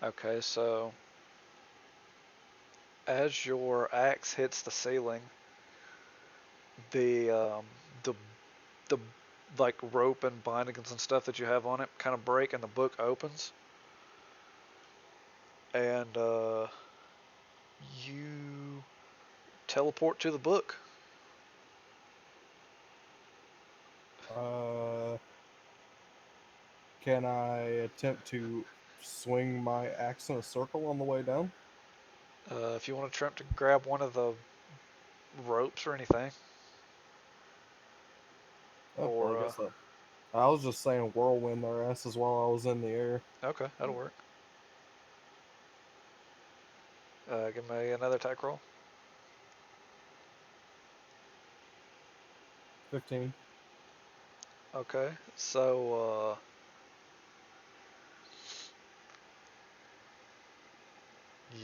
Okay, so as your axe hits the ceiling, the the like rope and bindings and stuff that you have on it kind of break, and the book opens, and you teleport to the book. Can I attempt to swing my axe in a circle on the way down? If you want to attempt to grab one of the ropes or anything, Oh, well, or I guess that. I was just saying whirlwind their asses while I was in the air. okay, that'll work. Give me another attack roll. 15. Okay, so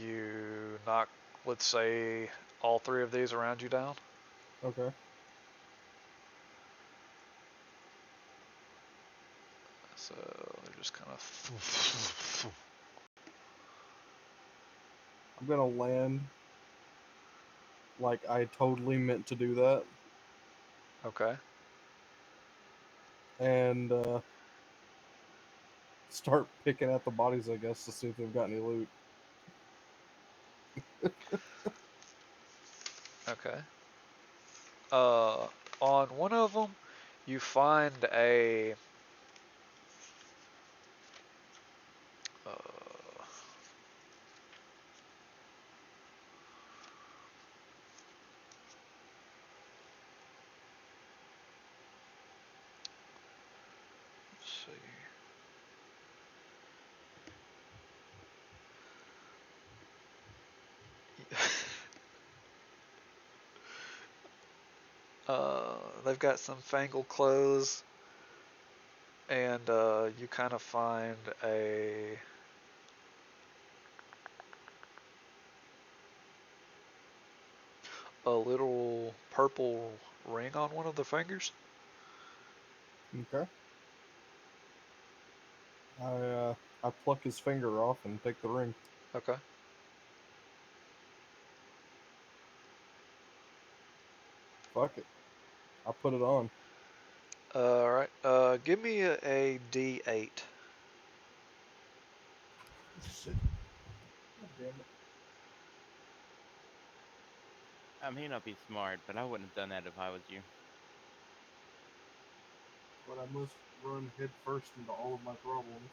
you knock, let's say, all three of these around you down. Okay. So they're just kind of. I'm gonna land like I totally meant to do that. Okay. And start picking at the bodies, I guess, to see if they've got any loot. Okay. On one of them, you find a. Let's see. They've got some fangled clothes, and you kind of find a little purple ring on one of the fingers. Okay. I pluck his finger off and take the ring. Okay. Fuck it. I put it on. All right. Give me a D8. Shit. God damn it. I may not be smart, but I wouldn't have done that if I was you. But I must run head first into all of my problems.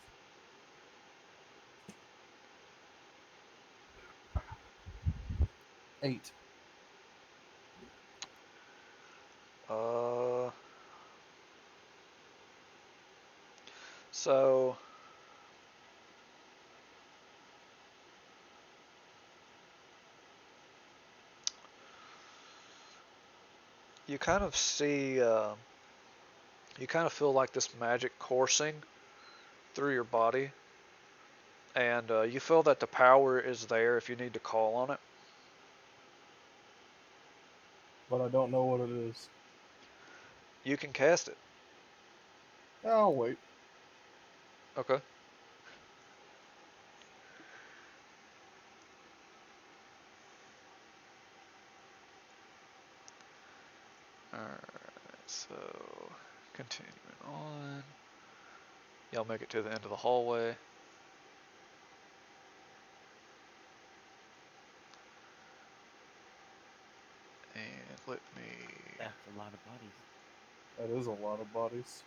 Eight. Uh, so you kind of see, you kind of feel like this magic coursing through your body, and you feel that the power is there if you need to call on it. But I don't know what it is. You can cast it. I'll wait. Okay. Alright, so continuing on. Y'all make it to the end of the hallway. And let me. That's a lot of bodies. That is a lot of bodies.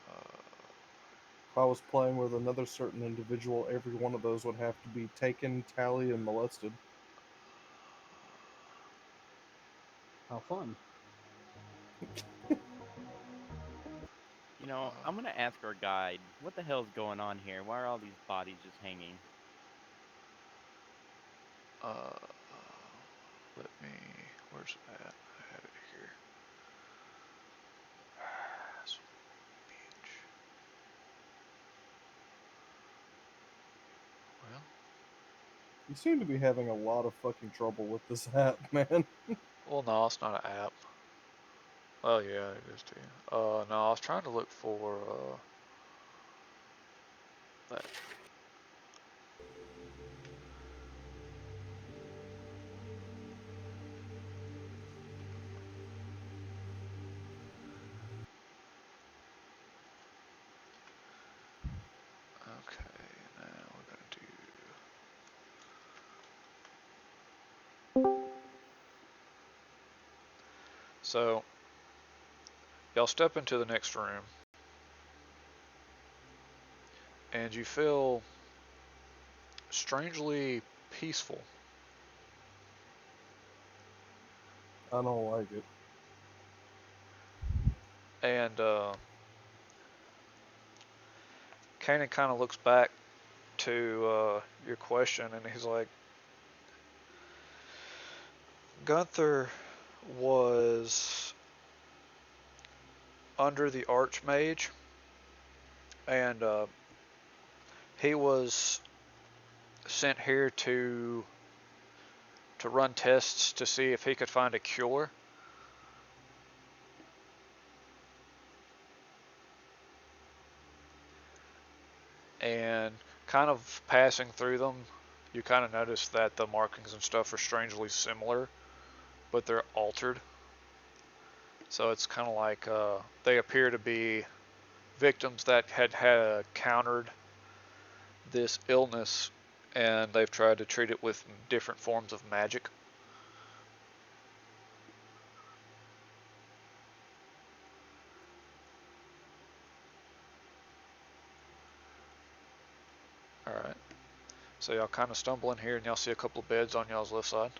Uh, If I was playing with another certain individual, every one of those would have to be taken, tallied, and molested. How fun. You know, I'm gonna ask our guide, what the hell's going on here? Why are all these bodies just hanging? uh, let me. Where's it at? I have it here. Beach. Well, You seem to be having a lot of fucking trouble with this app, man. no, it's not an app. Oh yeah, it is too. No, I was trying to look for that. Okay, now we're gonna do. So, y'all step into the next room, and you feel strangely peaceful. I don't like it. And Kanan kind of looks back to your question, and he's like, Gunther was under the Archmage, and he was sent here to run tests to see if he could find a cure. And kind of passing through them, you kind of notice that the markings and stuff are strangely similar, but they're altered. So it's kind of like they appear to be victims that had countered this illness, and they've tried to treat it with different forms of magic. Alright, so y'all kind of stumble in here, and y'all see a couple of beds on y'all's left side.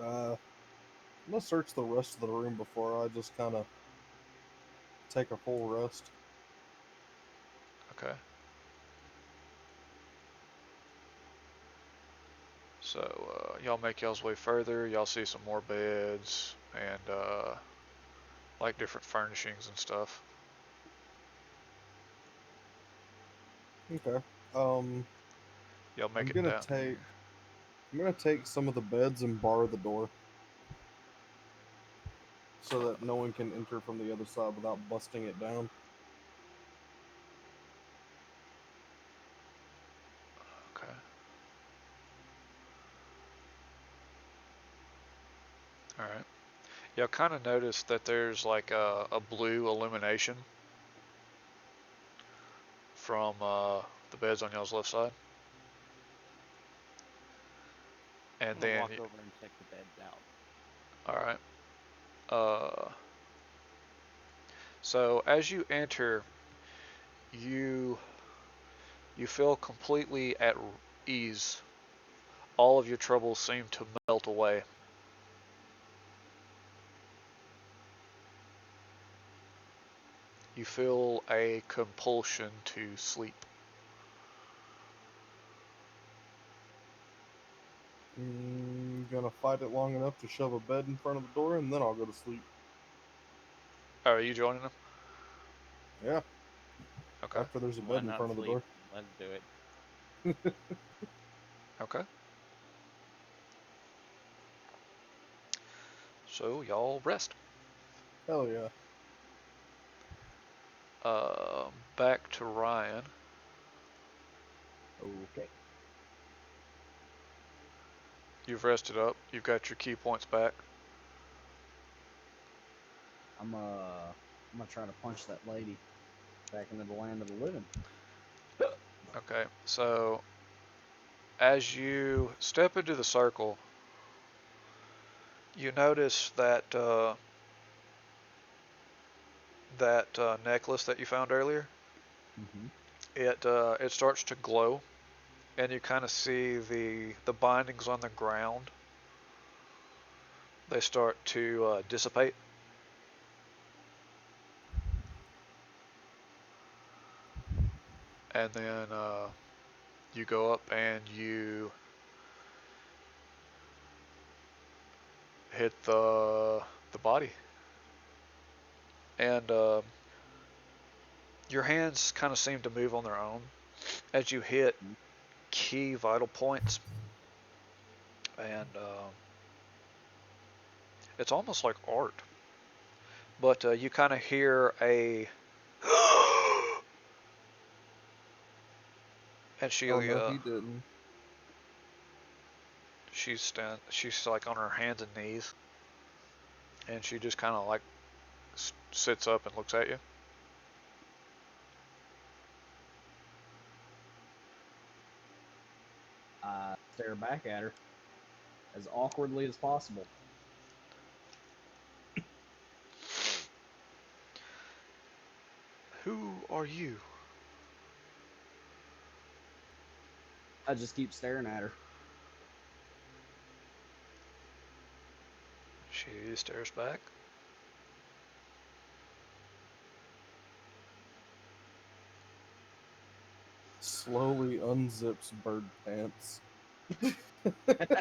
I'm gonna search the rest of the room before I just kind of take a full rest. Okay. So y'all make y'all's way further. Y'all see some more beds and like different furnishings and stuff. Okay. Y'all make I'm it gonna down take. here. I'm gonna take some of the beds and bar the door, so that no one can enter from the other side without busting it down. Okay. Alright. Y'all kind of notice that there's like a blue illumination from the beds on y'all's left side. And I'm gonna then, walk over and check the beds out. alright. So as you enter, you feel completely at ease. All of your troubles seem to melt away. You feel a compulsion to sleep. Gonna fight it long enough to shove a bed in front of the door, and then I'll go to sleep. Oh, are you joining them? Yeah. Okay. After there's a Why bed in not front of the sleep? door. Let's do it. Okay. So y'all rest. Hell yeah. Back to Ryan. Okay. You've rested up. You've got your key points back. I'm gonna try to punch that lady back into the land of the living. Okay. So as you step into the circle, you notice that necklace that you found earlier. Mm-hmm. It starts to glow, and you kind of see the bindings on the ground. They start to dissipate. And then you go up and you hit the body, and your hands kind of seem to move on their own as you hit key vital points, and it's almost like art. But you kind of hear a and she Oh no, he didn't. she's like on her hands and knees, and she just kind of like sits up and looks at you. I stare back at her as awkwardly as possible. Who are you? I just keep staring at her. She stares back. Slowly unzips bird pants.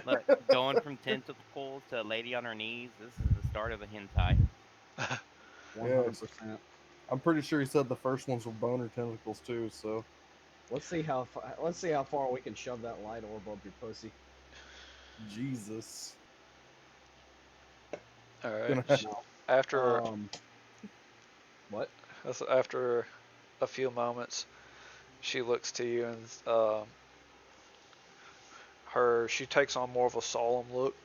Look, going from tentacles to a lady on her knees. This is the start of a hentai. 100%. I'm pretty sure he said the first ones were boner tentacles too. So Let's see how far we can shove that light orb up your pussy. Jesus. All right. Gonna have, No. After What? after a few moments, she looks to you and she takes on more of a solemn look,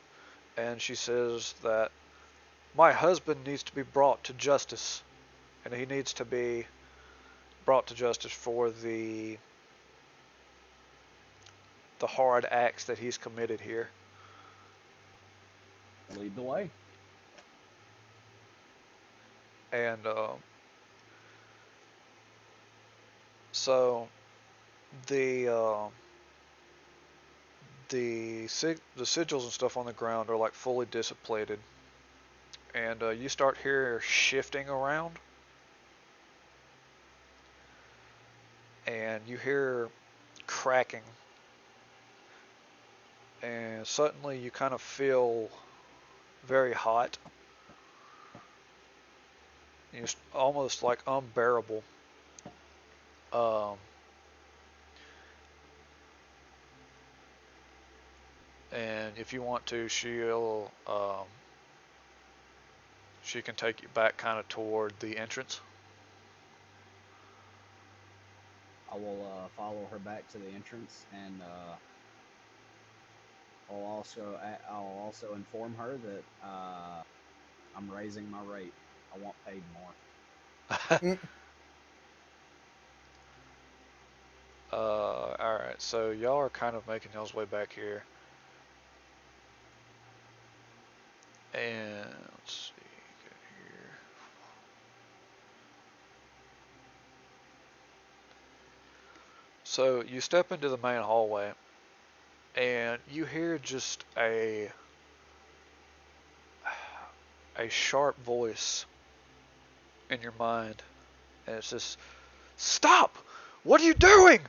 and she says that my husband needs to be brought to justice, and he needs to be brought to justice for the hard acts that he's committed here. Lead the way. And so the the sigils and stuff on the ground are like fully dissipated, and you start here shifting around, and you hear cracking, and suddenly you kind of feel very hot. It's almost like unbearable. Um, and if you want to, she can take you back kind of toward the entrance. I will follow her back to the entrance, and I'll also inform her that I'm raising my rate. I want paid more. Alright, so y'all are kind of making y'all's way back here. And let's see, get here. So you step into the main hallway, and you hear just a sharp voice in your mind, and it says, "Stop! What are you doing?"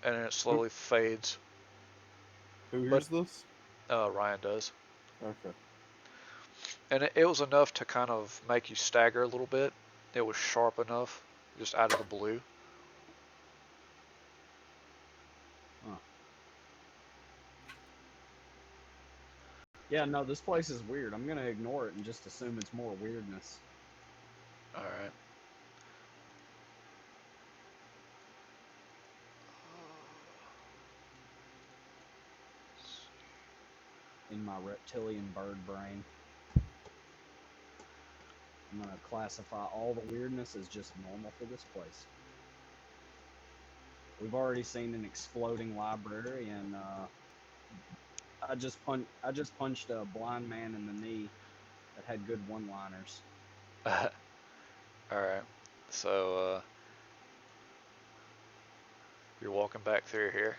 And then it slowly fades. who hears this? Ryan does. Okay. And it was enough to kind of make you stagger a little bit. It was sharp enough, just out of the blue. Huh. Yeah, no, this place is weird. I'm gonna ignore it and just assume it's more weirdness. Alright. In my reptilian bird brain, I'm gonna classify all the weirdness as just normal for this place. We've already seen an exploding library and I just punched a blind man in the knee that had good one-liners. Alright. So, you're walking back through here.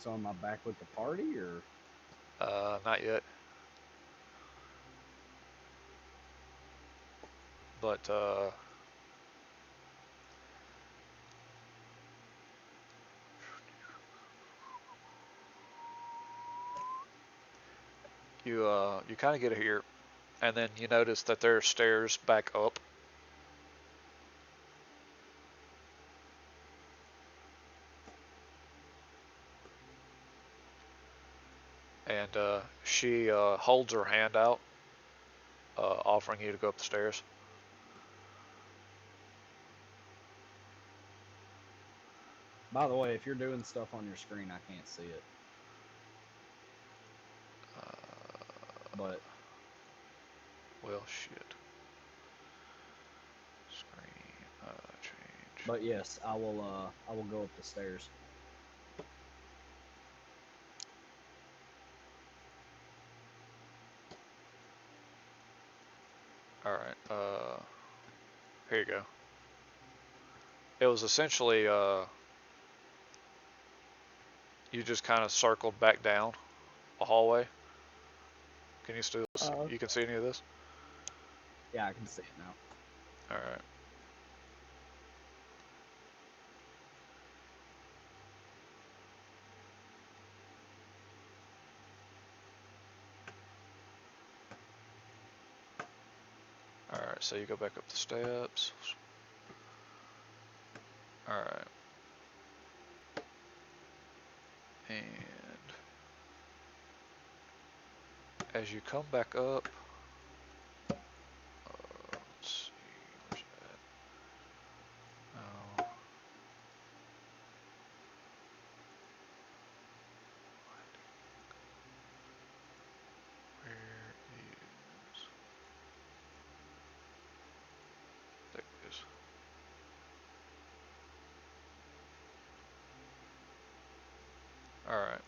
So am I back with the party, or Not yet. But, you kind of get here, and then you notice that there are stairs back up. And she holds her hand out, offering you to go up the stairs. by the way, if you're doing stuff on your screen, I can't see it. But Well, shit. Screen change. but yes, I will go up the stairs. All right. Here you go. It was essentially you just kind of circled back down a hallway. Can you still? You can see any of this? Yeah, I can see it now. All right. All right. So you go back up the steps. All right. And as you come back up, let's see, where's that? Oh. Where is? There it is. All right.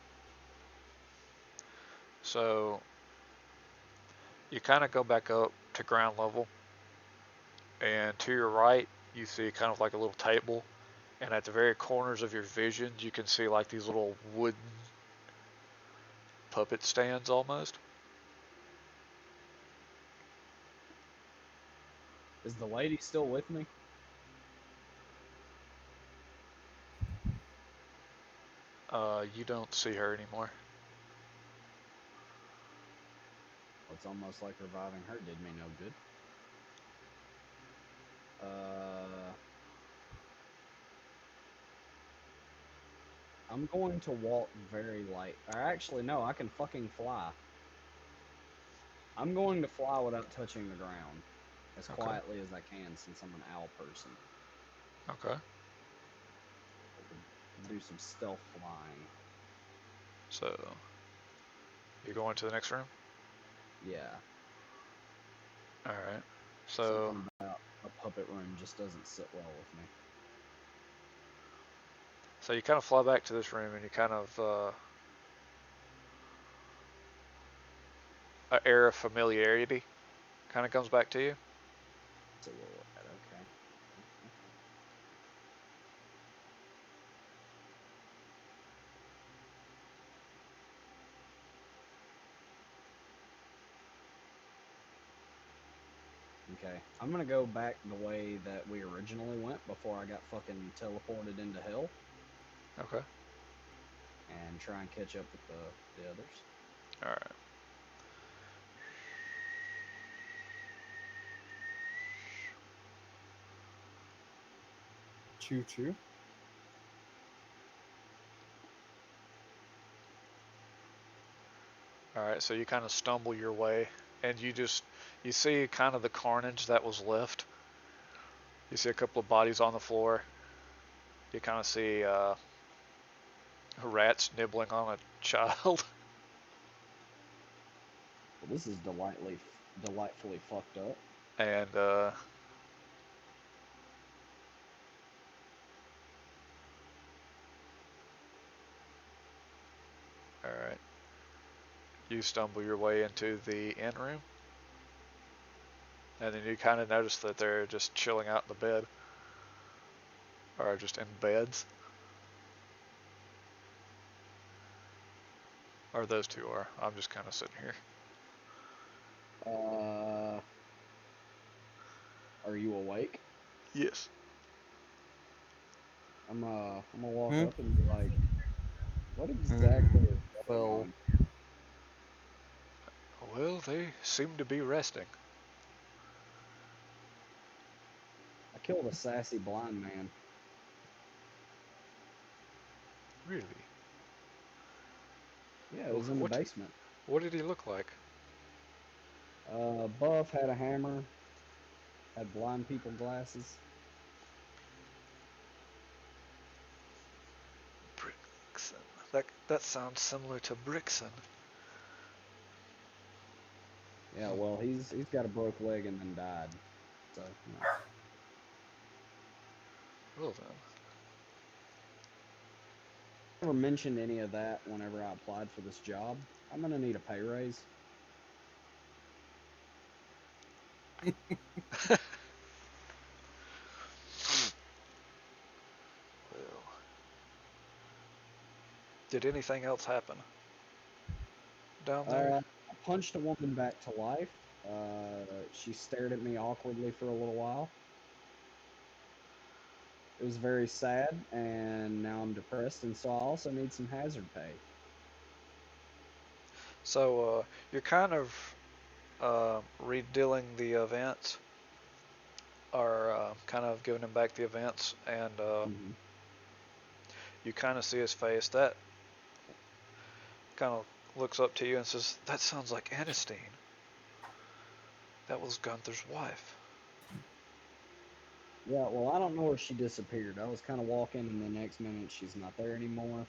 So you kind of go back up to ground level, and to your right, you see kind of like a little table, and at the very corners of your vision, you can see like these little wooden puppet stands almost. Is the lady still with me? You don't see her anymore. It's almost like reviving her did me no good. I'm going to walk very light. Or actually, no, I can fucking fly. I'm going to fly without touching the ground. As Okay. quietly as I can, since I'm an owl person. Okay. Do some stealth flying. So you're going to the next room? Yeah. All right. So Something about a puppet room just doesn't sit well with me. so you kind of fly back to this room, and you kind of an air of familiarity kind of comes back to you. It's a little bit, okay. Okay, I'm gonna go back the way that we originally went before I got fucking teleported into hell. Okay. And try and catch up with the others. All right. Choo-choo. All right. So you kind of stumble your way, and you see kind of the carnage that was left. You see a couple of bodies on the floor. You kind of see rats nibbling on a child. Well, this is delightfully fucked up. And Alright. You stumble your way into the inn room. And then you kind of notice that they're just chilling out in the bed. Or just in beds. Or those two are. I'm just kind of sitting here. Are you awake? Yes. I'm gonna walk Hmm? up and be like, what exactly is going Fell. on? Well, they seem to be resting. I killed a sassy blind man. Really? Yeah, it was in the What? basement. What did he look like? Buff had a hammer, had blind people glasses. Brixen. That sounds similar to Brixen. Yeah, well, he's got a broke leg and then died. So, you know. Well then. Never mentioned any of that whenever I applied for this job. I'm gonna need a pay raise. Well. Did anything else happen down there? I punched a woman back to life. She stared at me awkwardly for a little while. It was very sad, and now I'm depressed, and so I also need some hazard pay. So you're kind of redealing the events, or kind of giving him back the events, and Mhm. you kind of see his face. That kind of looks up to you and says, "That sounds like Ernestine. That was Gunther's wife." Yeah, well, I don't know where she disappeared. I was kind of walking, and the next minute she's not there anymore.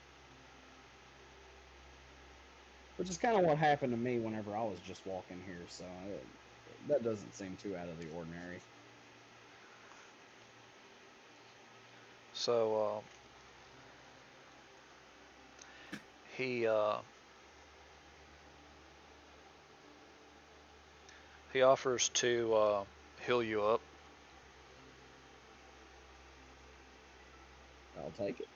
Which is kind of what happened to me whenever I was just walking here, so that doesn't seem too out of the ordinary. So he offers to heal you up. I'll take it.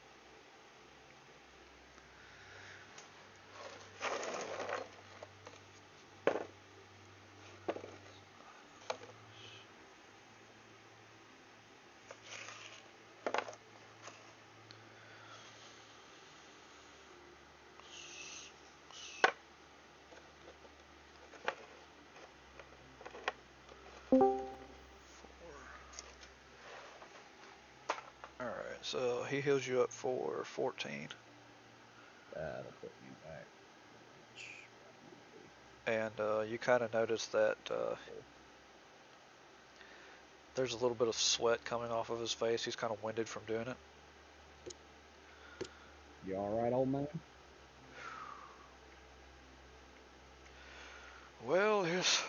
All right, so he heals you up for 14, That'll put me back. and you kind of notice that there's a little bit of sweat coming off of his face. He's kind of winded from doing it. You all right, old man? Well, he's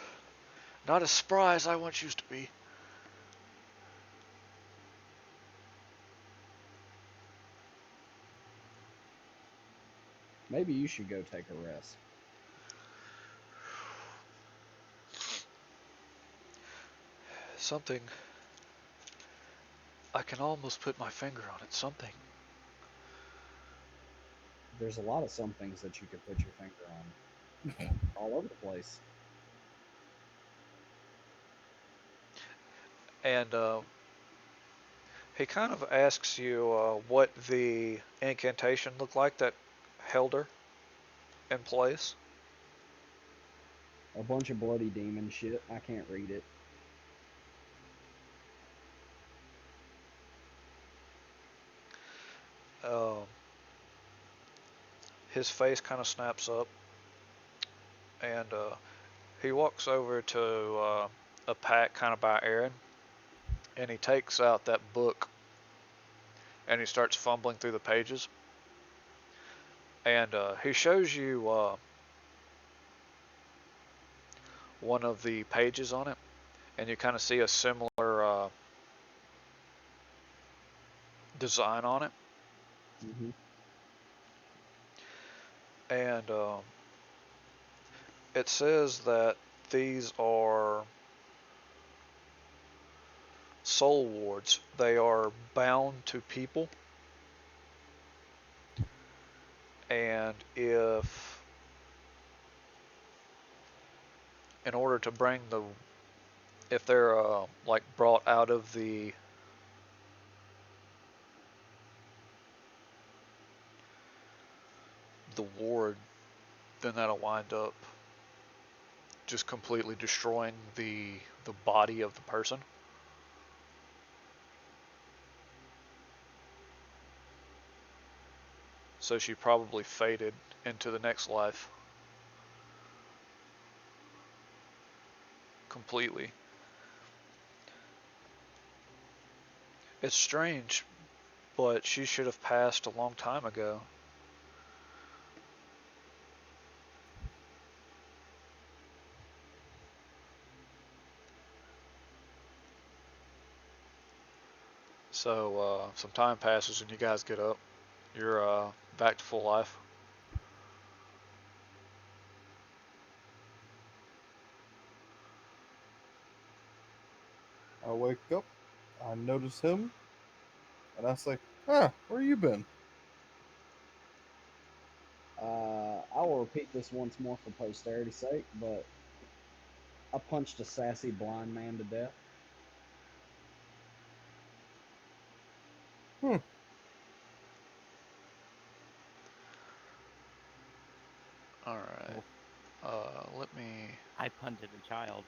not as spry as I once used to be. Maybe you should go take a rest. Something. I can almost put my finger on it. Something. There's a lot of some things that you could put your finger on. All over the place. And he kind of asks you what the incantation looked like that held her in place. A bunch of bloody demon shit. I can't read it. Um, his face kind of snaps up, and he walks over to a pack kind of by Aaron, and he takes out that book, and he starts fumbling through the pages, and he shows you one of the pages on it, and you kind of see a similar design on it. Mm-hmm. And it says that these are soul wards. They are bound to people, and in order to bring if they're like brought out of the ward, then that'll wind up just completely destroying the body of the person. So she probably faded into the next life completely. It's strange, but she should have passed a long time ago. So some time passes and you guys get up. You're back to full life. I wake up, I notice him, and I say, "Ah, where you been?" I will repeat this once more for posterity's sake, but I punched a sassy blind man to death. Alright. Let me... I punted a child.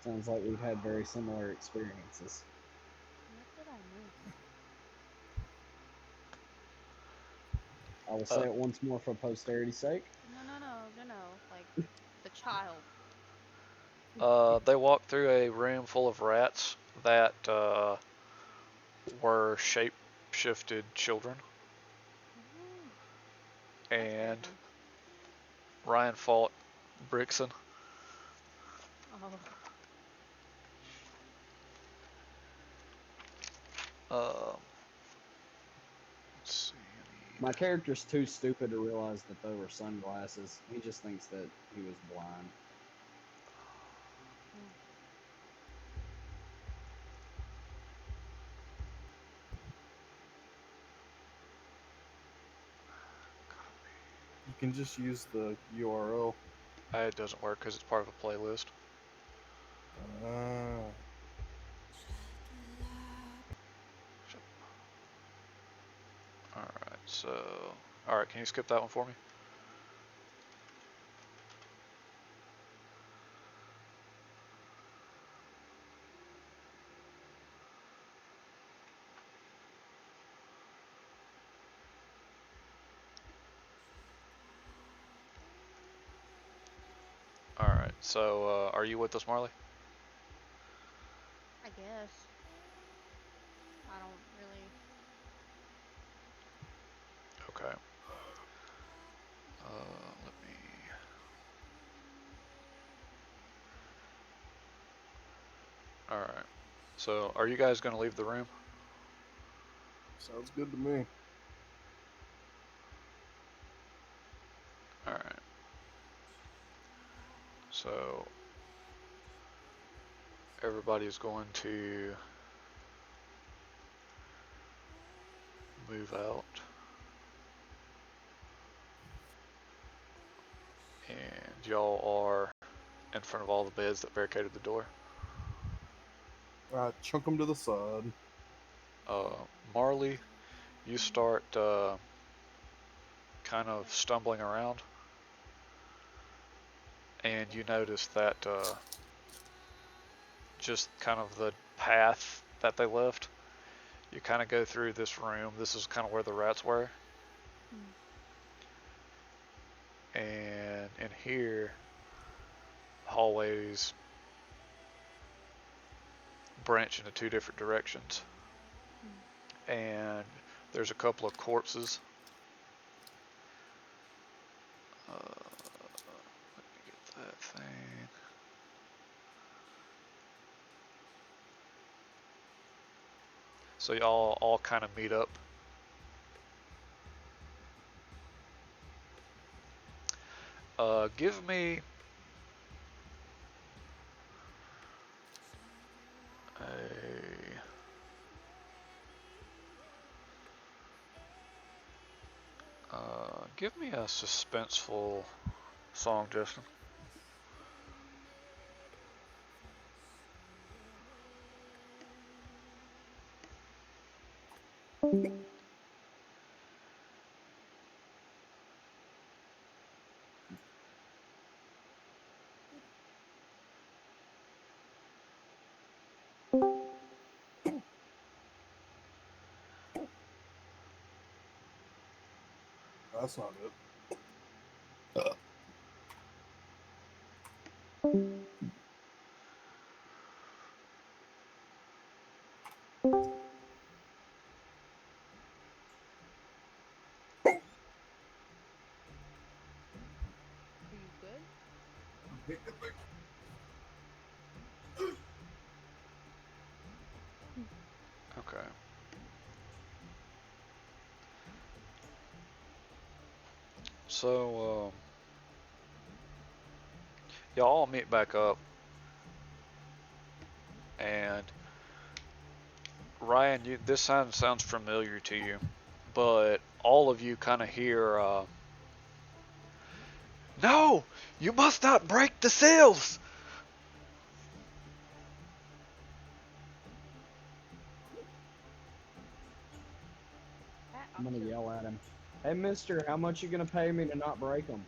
Sounds like we've had very similar experiences. What did I miss? I will say it once more for posterity's sake. No. Like, the child. They walked through a room full of rats that were shape-shifted children. Ooh, And that's Ryan fought Brixton. oh. Let's see. My character's too stupid to realize that they were sunglasses. He just thinks that he was blind. You can just use the URL. It doesn't work because it's part of a playlist. Ah. Alright, so... Alright, can you skip that one for me? Alright, so are you with us, Marley? I guess. I don't really. Okay. Let me... Alright. So, are you guys going to leave the room? Sounds good to me. Alright. So, everybody's going to move out. And y'all are in front of all the beds that barricaded the door. I chunk them to the side. Marley, you start kind of stumbling around. And you notice that just kind of the path that they left, you kind of go through this room. This is kind of where the rats were. And in here, hallways branch into two different directions. And there's a couple of corpses. Let me get that thing. So y'all all kind of meet up. give me a suspenseful song, Justin. That's not it. Are you good? Okay. So, y'all all meet back up, and Ryan, this sounds familiar to you, but all of you kind of hear, "No, you must not break the seals." Pat, I'm I'll gonna kill you. yell at him. Hey, mister, how much you gonna pay me to not break them?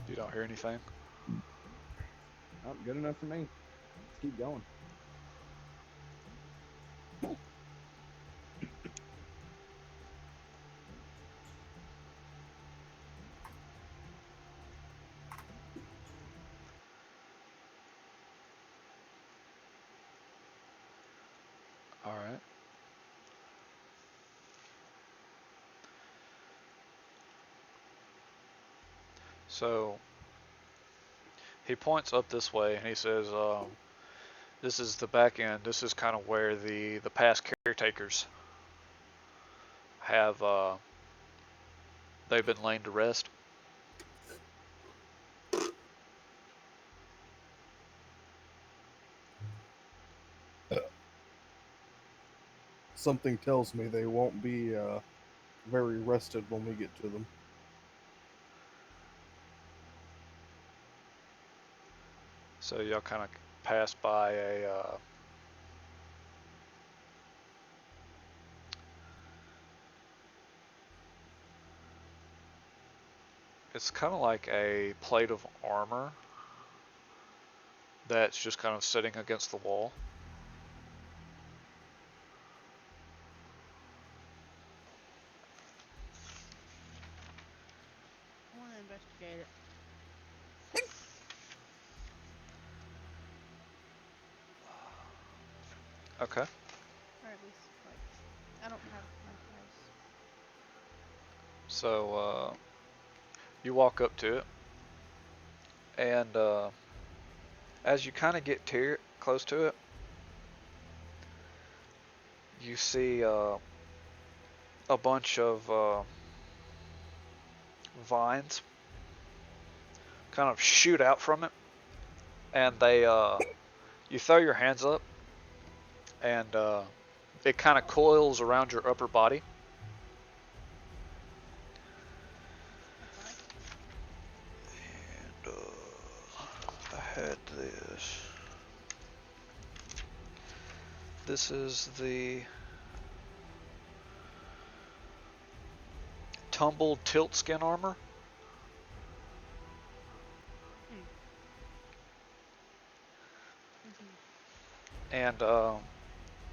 You don't hear anything. Oh, good enough for me. Let's keep going. All right. So he points up this way and he says, "This is the back end. This is kind of where the past caretakers have they've been laid to rest." Something tells me they won't be very rested when we get to them. So y'all kind of pass by a it's kind of like a plate of armor that's just kind of sitting against the wall. I want to investigate it. Okay. Or at least, like, I don't have enough dice. So you walk up to it, and as you kind of get close to it, you see a bunch of vines kind of shoot out from it, and they you throw your hands up, and it kind of coils around your upper body. That's nice. And I had this. This is the tumbled tilt skin armor. And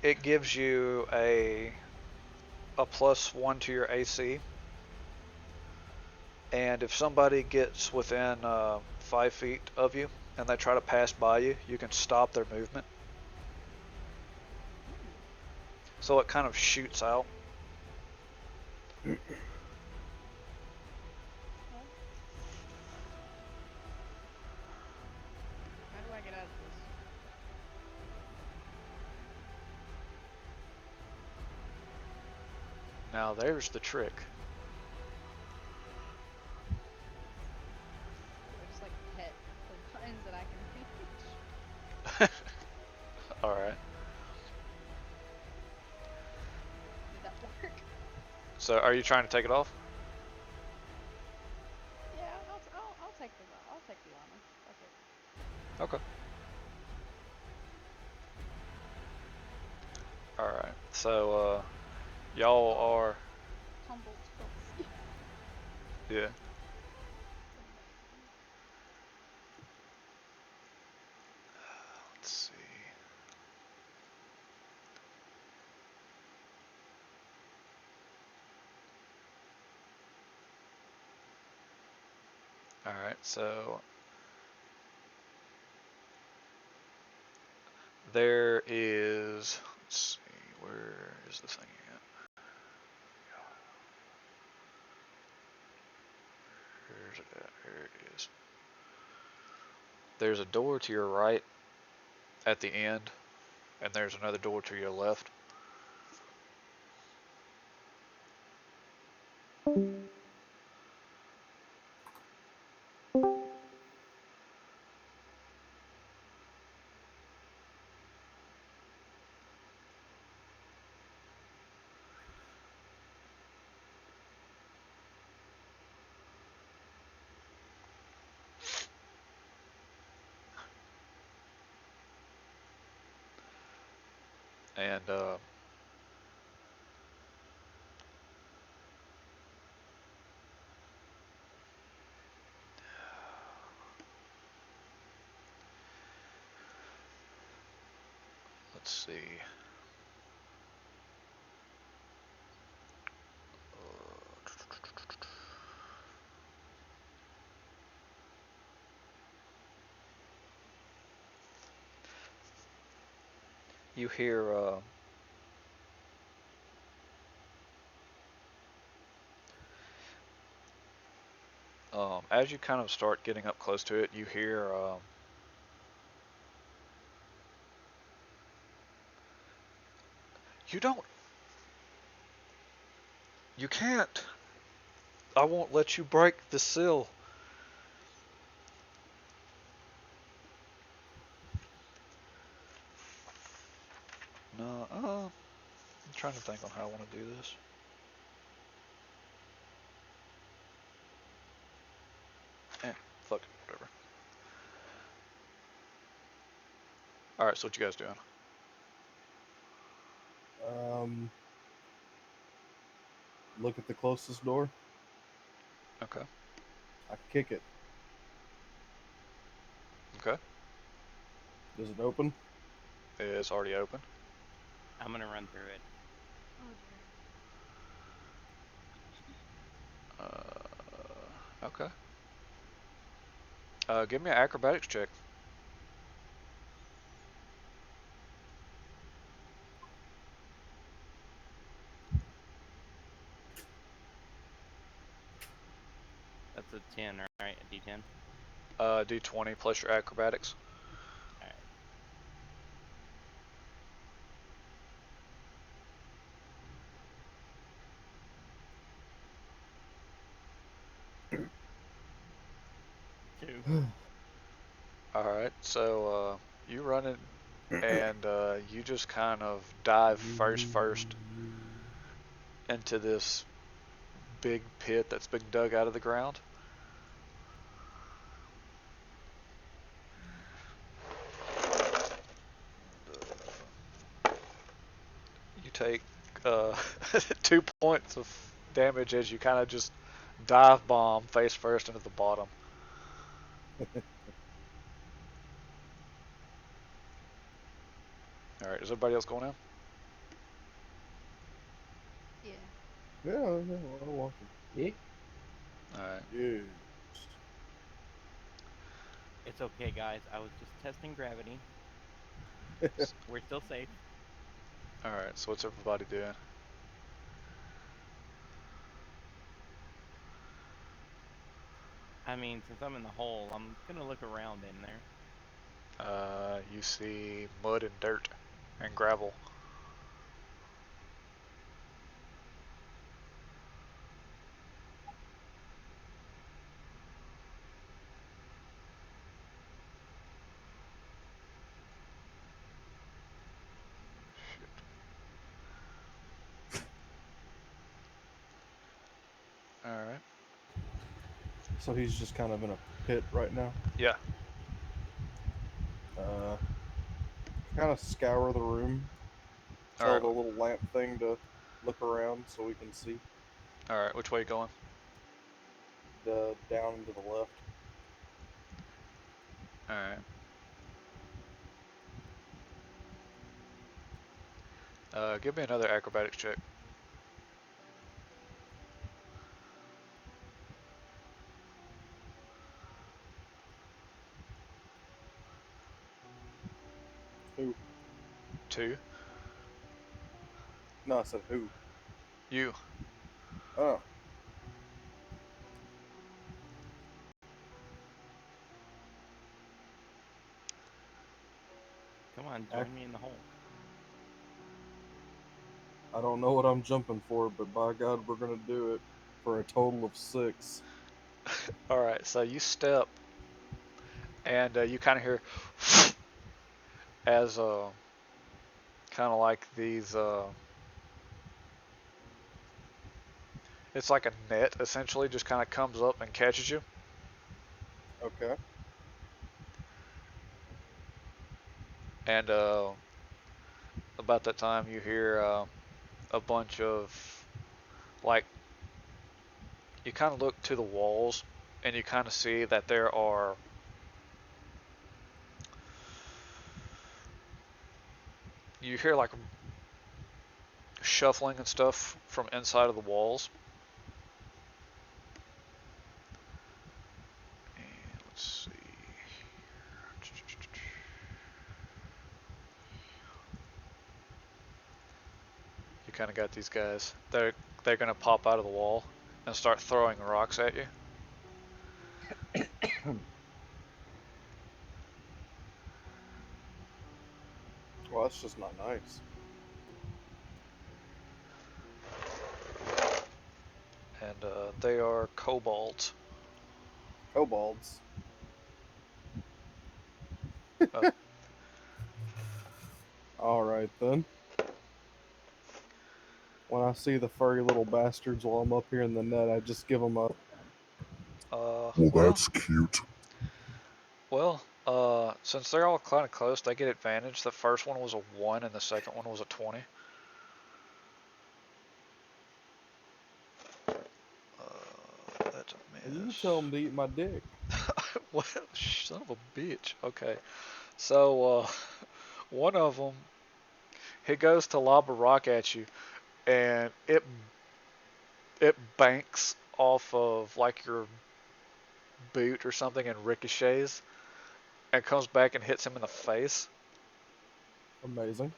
it gives you a +1 to your AC. And if somebody gets within 5 feet of you and they try to pass by you, you can stop their movement. So it kind of shoots out. Okay. How do I get out of this? Now there's the trick. So are you trying to take it off? Yeah, I'll take the armor. Fuck it. Okay. Alright, so, y'all are, Humboldt's prophecy. yeah. Let's see. Alright, so there is, let's see, where is the thing at? Where's it at? Here it is. There's a door to your right at the end, and there's another door to your left. And, let's see. You hear, as you kind of start getting up close to it, you hear, you don't, you can't. I won't let you break the seal. No, I'm trying to think on how I want to do this. Fuck it, whatever. Alright, so what you guys doing? Look at the closest door. Okay. I kick it. Okay. Does it open? It's already open. I'm gonna run through it. Oh dear. Okay. Give me an acrobatics check. That's a 10, right? A D10. D20 plus your acrobatics. Alright. Two. Alright, so you run it and you just kind of dive first into this big pit that's been dug out of the ground. You take 2 points of damage as you kind of just dive bomb face first into the bottom. Alright, is everybody else going in? Yeah. Yeah, I'm walking. Yeah. Alright. Yes. It's okay, guys. I was just testing gravity. We're still safe. Alright, so what's everybody doing? I mean, since I'm in the hole, I'm gonna look around in there. You see mud and dirt and gravel. Alright. So he's just kind of in a pit right now. Yeah. Kind of scour the room. Tell Alright. the little lamp thing to look around so we can see. Alright, which way you going? Down and to the left. Alright. Give me another acrobatics check. Who? 2. No, I said who. You. Oh, Come on, Ac- join me in the hole. I don't know what I'm jumping for, but by God, we're gonna do it for a total of 6. Alright, so you step and you kind of hear as kind of like these it's like a net essentially just kind of comes up and catches you. Okay. And about that time you hear a bunch of like you kind of look to the walls and you kind of see that there are you hear like shuffling and stuff from inside of the walls. And let's see. You kind of got these guys. They're gonna pop out of the wall and start throwing rocks at you. Well, that's just not nice. And they are kobolds. Kobolds. Uh, Alright then. When I see the furry little bastards while I'm up here in the net, I just give them a. well, that's cute. since they're all kind of close, they get advantage. The first one was a 1 and the second one was a 20. That's a You can miss. tell them to eat my dick. Well, son of a bitch. Okay. So, one of them, he goes to lob a rock at you, and it banks off of like your boot or something and ricochets, and comes back and hits him in the face. Amazing.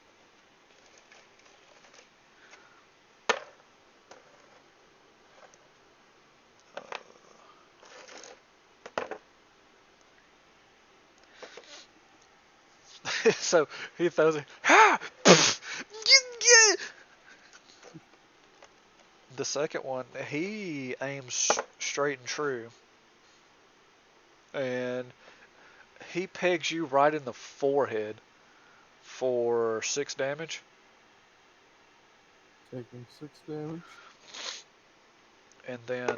So he throws it. Ha! The second one, he aims straight and true, and he pegs you right in the forehead for 6 damage. Taking 6 damage. And then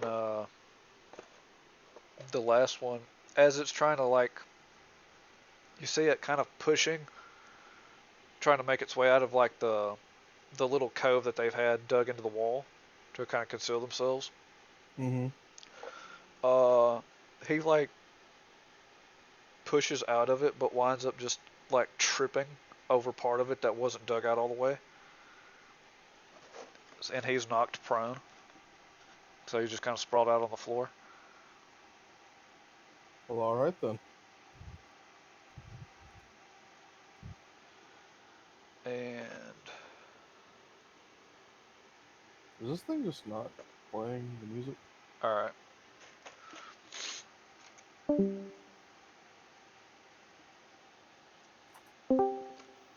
the last one, as it's trying to like, you see it kind of pushing, trying to make its way out of like the little cove that they've had dug into the wall to kind of conceal themselves. Mm-hmm. He like pushes out of it, but winds up just like tripping over part of it that wasn't dug out all the way, and he's knocked prone. So he's just kind of sprawled out on the floor. Well, alright then. And Is this thing just not playing the music? all right.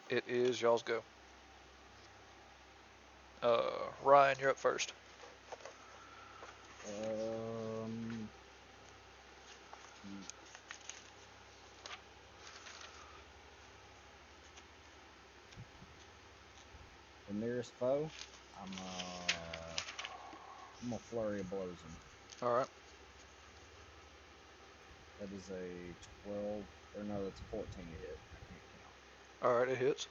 It is y'all's go. Ryan, you're up first. Um, the nearest foe. I'm I'm gonna flurry of blows him. All right. That is a 12, or no, that's a 14 to hit. I can't count. All right, it hits.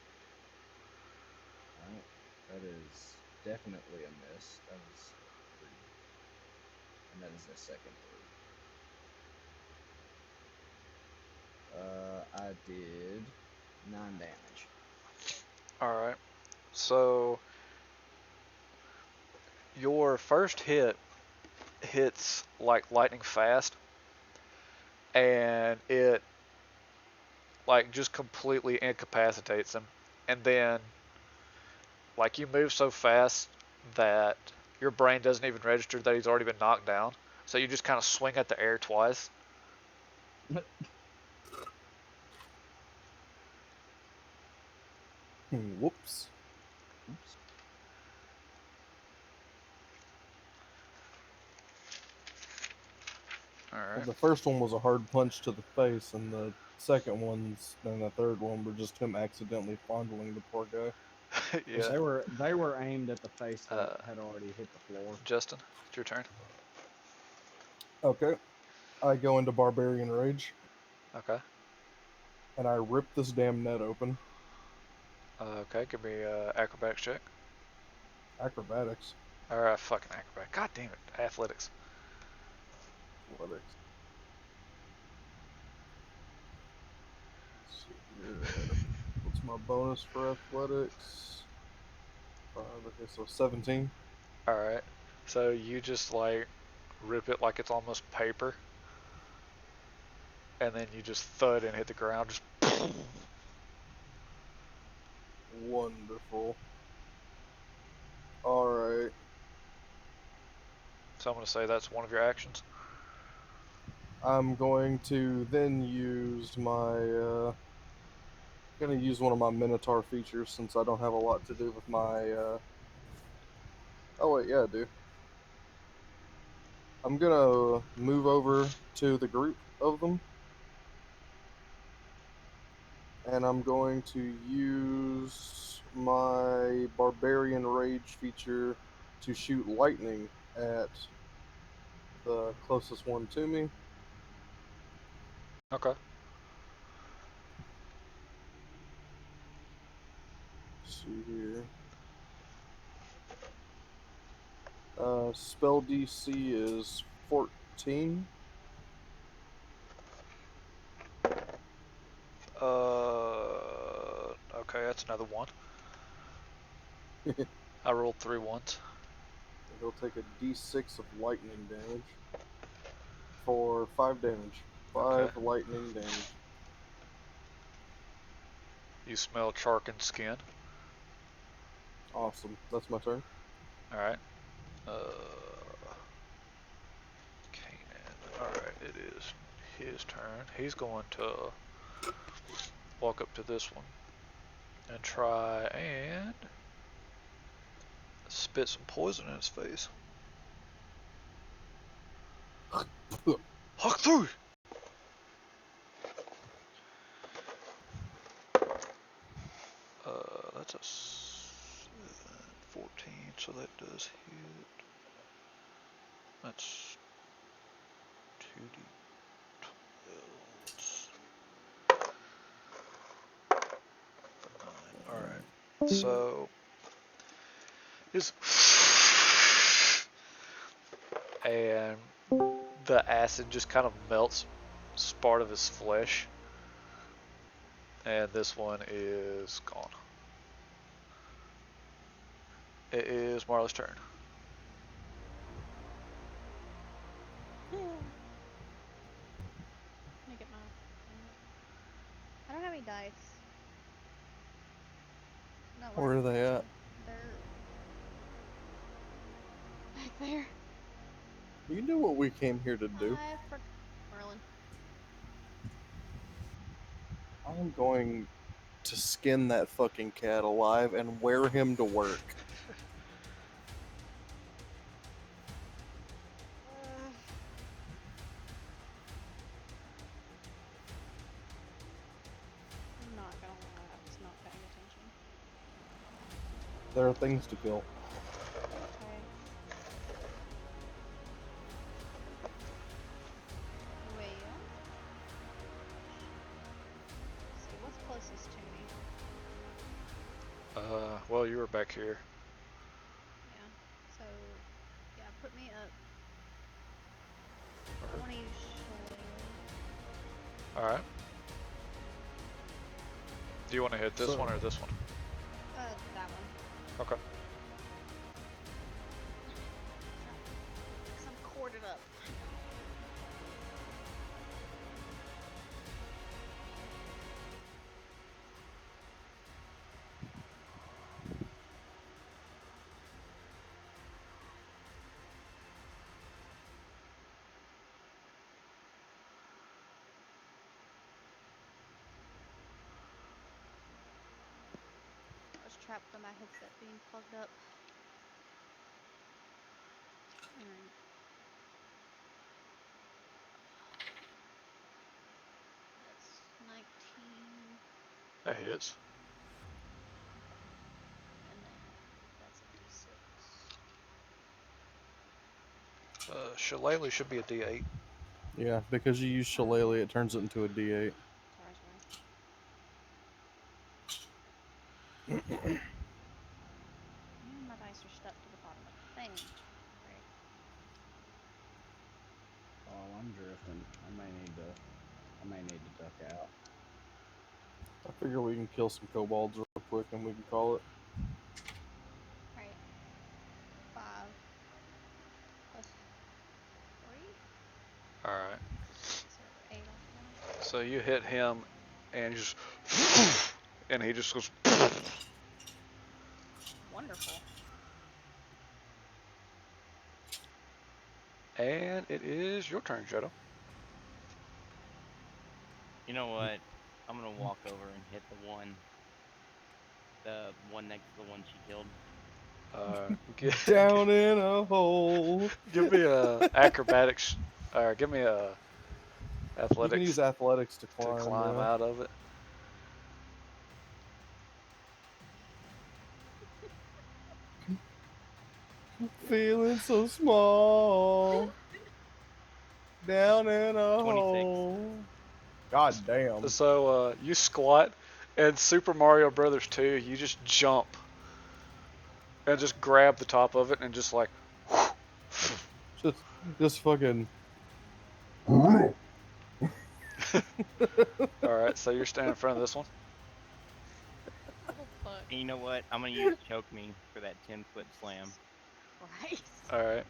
Alright, that is definitely a miss. That was 3. And that is a second 3. I did 9 damage. All right. So your first hit hits like lightning fast, and it like just completely incapacitates him. And then like you move so fast that your brain doesn't even register that he's already been knocked down. So you just kind of swing at the air twice. Whoops. Oops. All Well, right. the first one was a hard punch to the face, and the second ones and the third one were just him accidentally fondling the poor guy. Yeah. They were aimed at the face that Uh, had already hit the floor. Justin, it's your turn. Okay. I go into Barbarian Rage, Okay. and I rip this damn net open. Okay, give me acrobatics check. Acrobatics. Or fucking acrobat. God damn it. Athletics. Athletics. Let's see here. What's my bonus for athletics? 5. Okay, so 17. All right. So you just like rip it like it's almost paper, and then you just thud and hit the ground. Just. Wonderful. Alright. So I'm gonna say that's one of your actions. I'm going to then use my gonna use one of my Minotaur features since I don't have a lot to do with my oh wait, yeah I do. I'm gonna move over to the group of them, and I'm going to use my Barbarian Rage feature to shoot lightning at the closest one to me. Okay. Let's see here. Spell DC is 14. Okay, that's another one. I rolled 3 ones. He'll take a d6 of lightning damage for 5 damage. 5 Okay. lightning damage. You smell charking skin. Awesome. That's my turn. All right. Kanan. All right, it is his turn. He's going to walk up to this one and try and spit some poison in his face. Huck through! That's a 14, so that does hit. That's 2d12s. 9. Alright, so his and the acid just kind of melts part of his flesh, and this one is gone. It is Marla's turn. Let me get my. I don't have any dice. No, Where are they at? They're back there. You know what we came here to do? Merlin. I'm going to skin that fucking cat alive and wear him to work. I'm not gonna lie, I was not paying attention. There are things to kill. Okay. back here. Yeah. So, yeah, put me up. I want to use Shillelagh. All right. Do you want to hit this So- one or this one? That one. Okay. Cause I'm corded up. I was trapped by my headset being plugged up. Alright. That's 19, That hits. and then that's a d6. Shillelagh should be a D8. Yeah, because you use Shillelagh, it turns it into a D8. Sorry. And my dice are stuck to the bottom of the thing. Right. Oh, I'm drifting. I may need to duck out. I figure we can kill some kobolds real quick and we can call it. Right. 5 plus 3. All right. So 8 altogether. So you hit him, and you just, and he just goes. Wonderful. And it is your turn, Shadow. You know what? I'm gonna walk over and hit the one next to the one she killed. Down in a hole. Give me a acrobatics, or give me a You can athletics use athletics to to climb. climb yeah. out of it. Feeling so small. Down in a 26. hole. God damn. So you squat, and Super Mario Brothers 2, you just jump and just grab the top of it and just like. Just fucking. All right, so you're standing in front of this one. Oh fuck. And you know what? I'm gonna use choke me for that 10-foot slam. Christ. All right.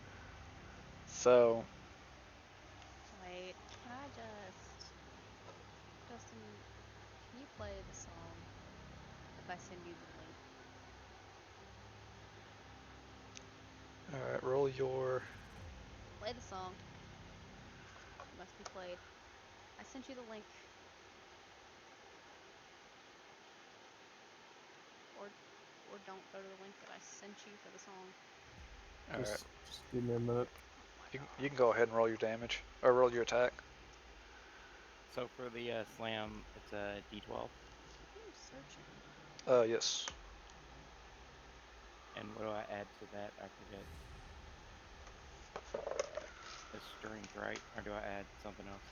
So Wait, can I just... Justin, can you play the song if I send you the link? all right, roll your. Play the song. It must be played. I sent you the link. Or don't go to the link that I sent you for the song. All right. Just give me a minute. You can go ahead and roll your damage or roll your attack. So for the slam, it's a D12. Who's searching? Yes. And what do I add to that? I forget. It's strength, right? Or do I add something else?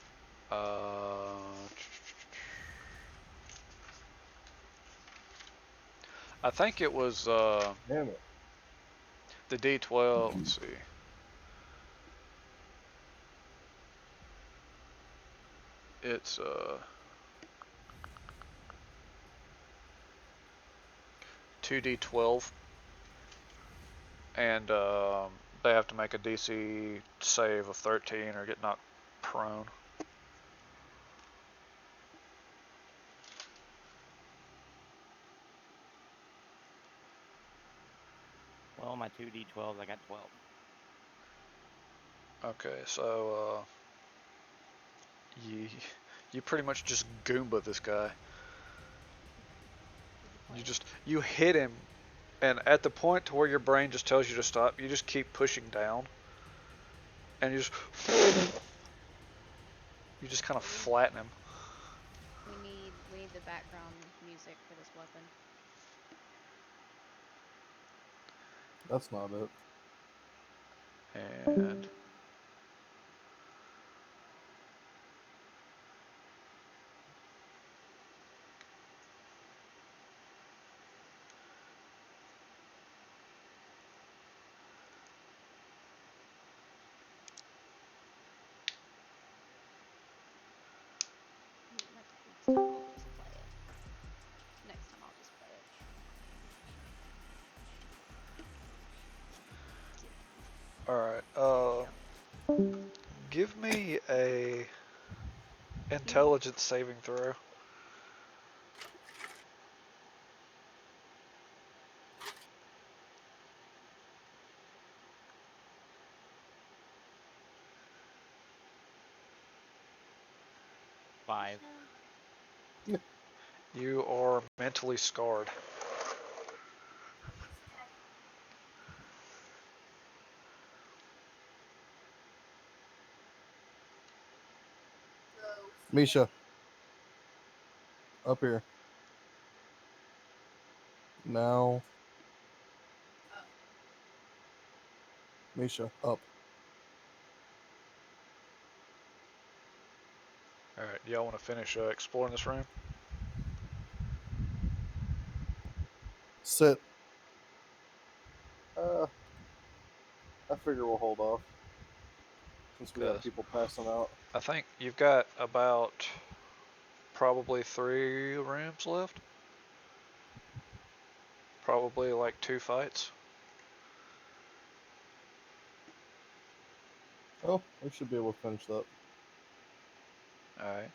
I think it was Damn it. the D12. Let's see. It's 2D12, and they have to make a DC save of 13 or get knocked prone. Well, my 2D12s, I got 12. Okay, so you pretty much just Goomba this guy. You hit him, and at the point to where your brain just tells you to stop, you just keep pushing down, and you just kind of flatten him. We need the background music for this weapon. That's not it. And Alright, give me a intelligence saving throw. Five. You are mentally scarred. Misha, up here. Now. Misha, up. Alright, y'all want to finish exploring this room? Sit. I figure we'll hold off since we have Because people passing out. I think you've got about probably 3 rooms left. Probably like 2 fights. Oh, we should be able to finish that. Alright.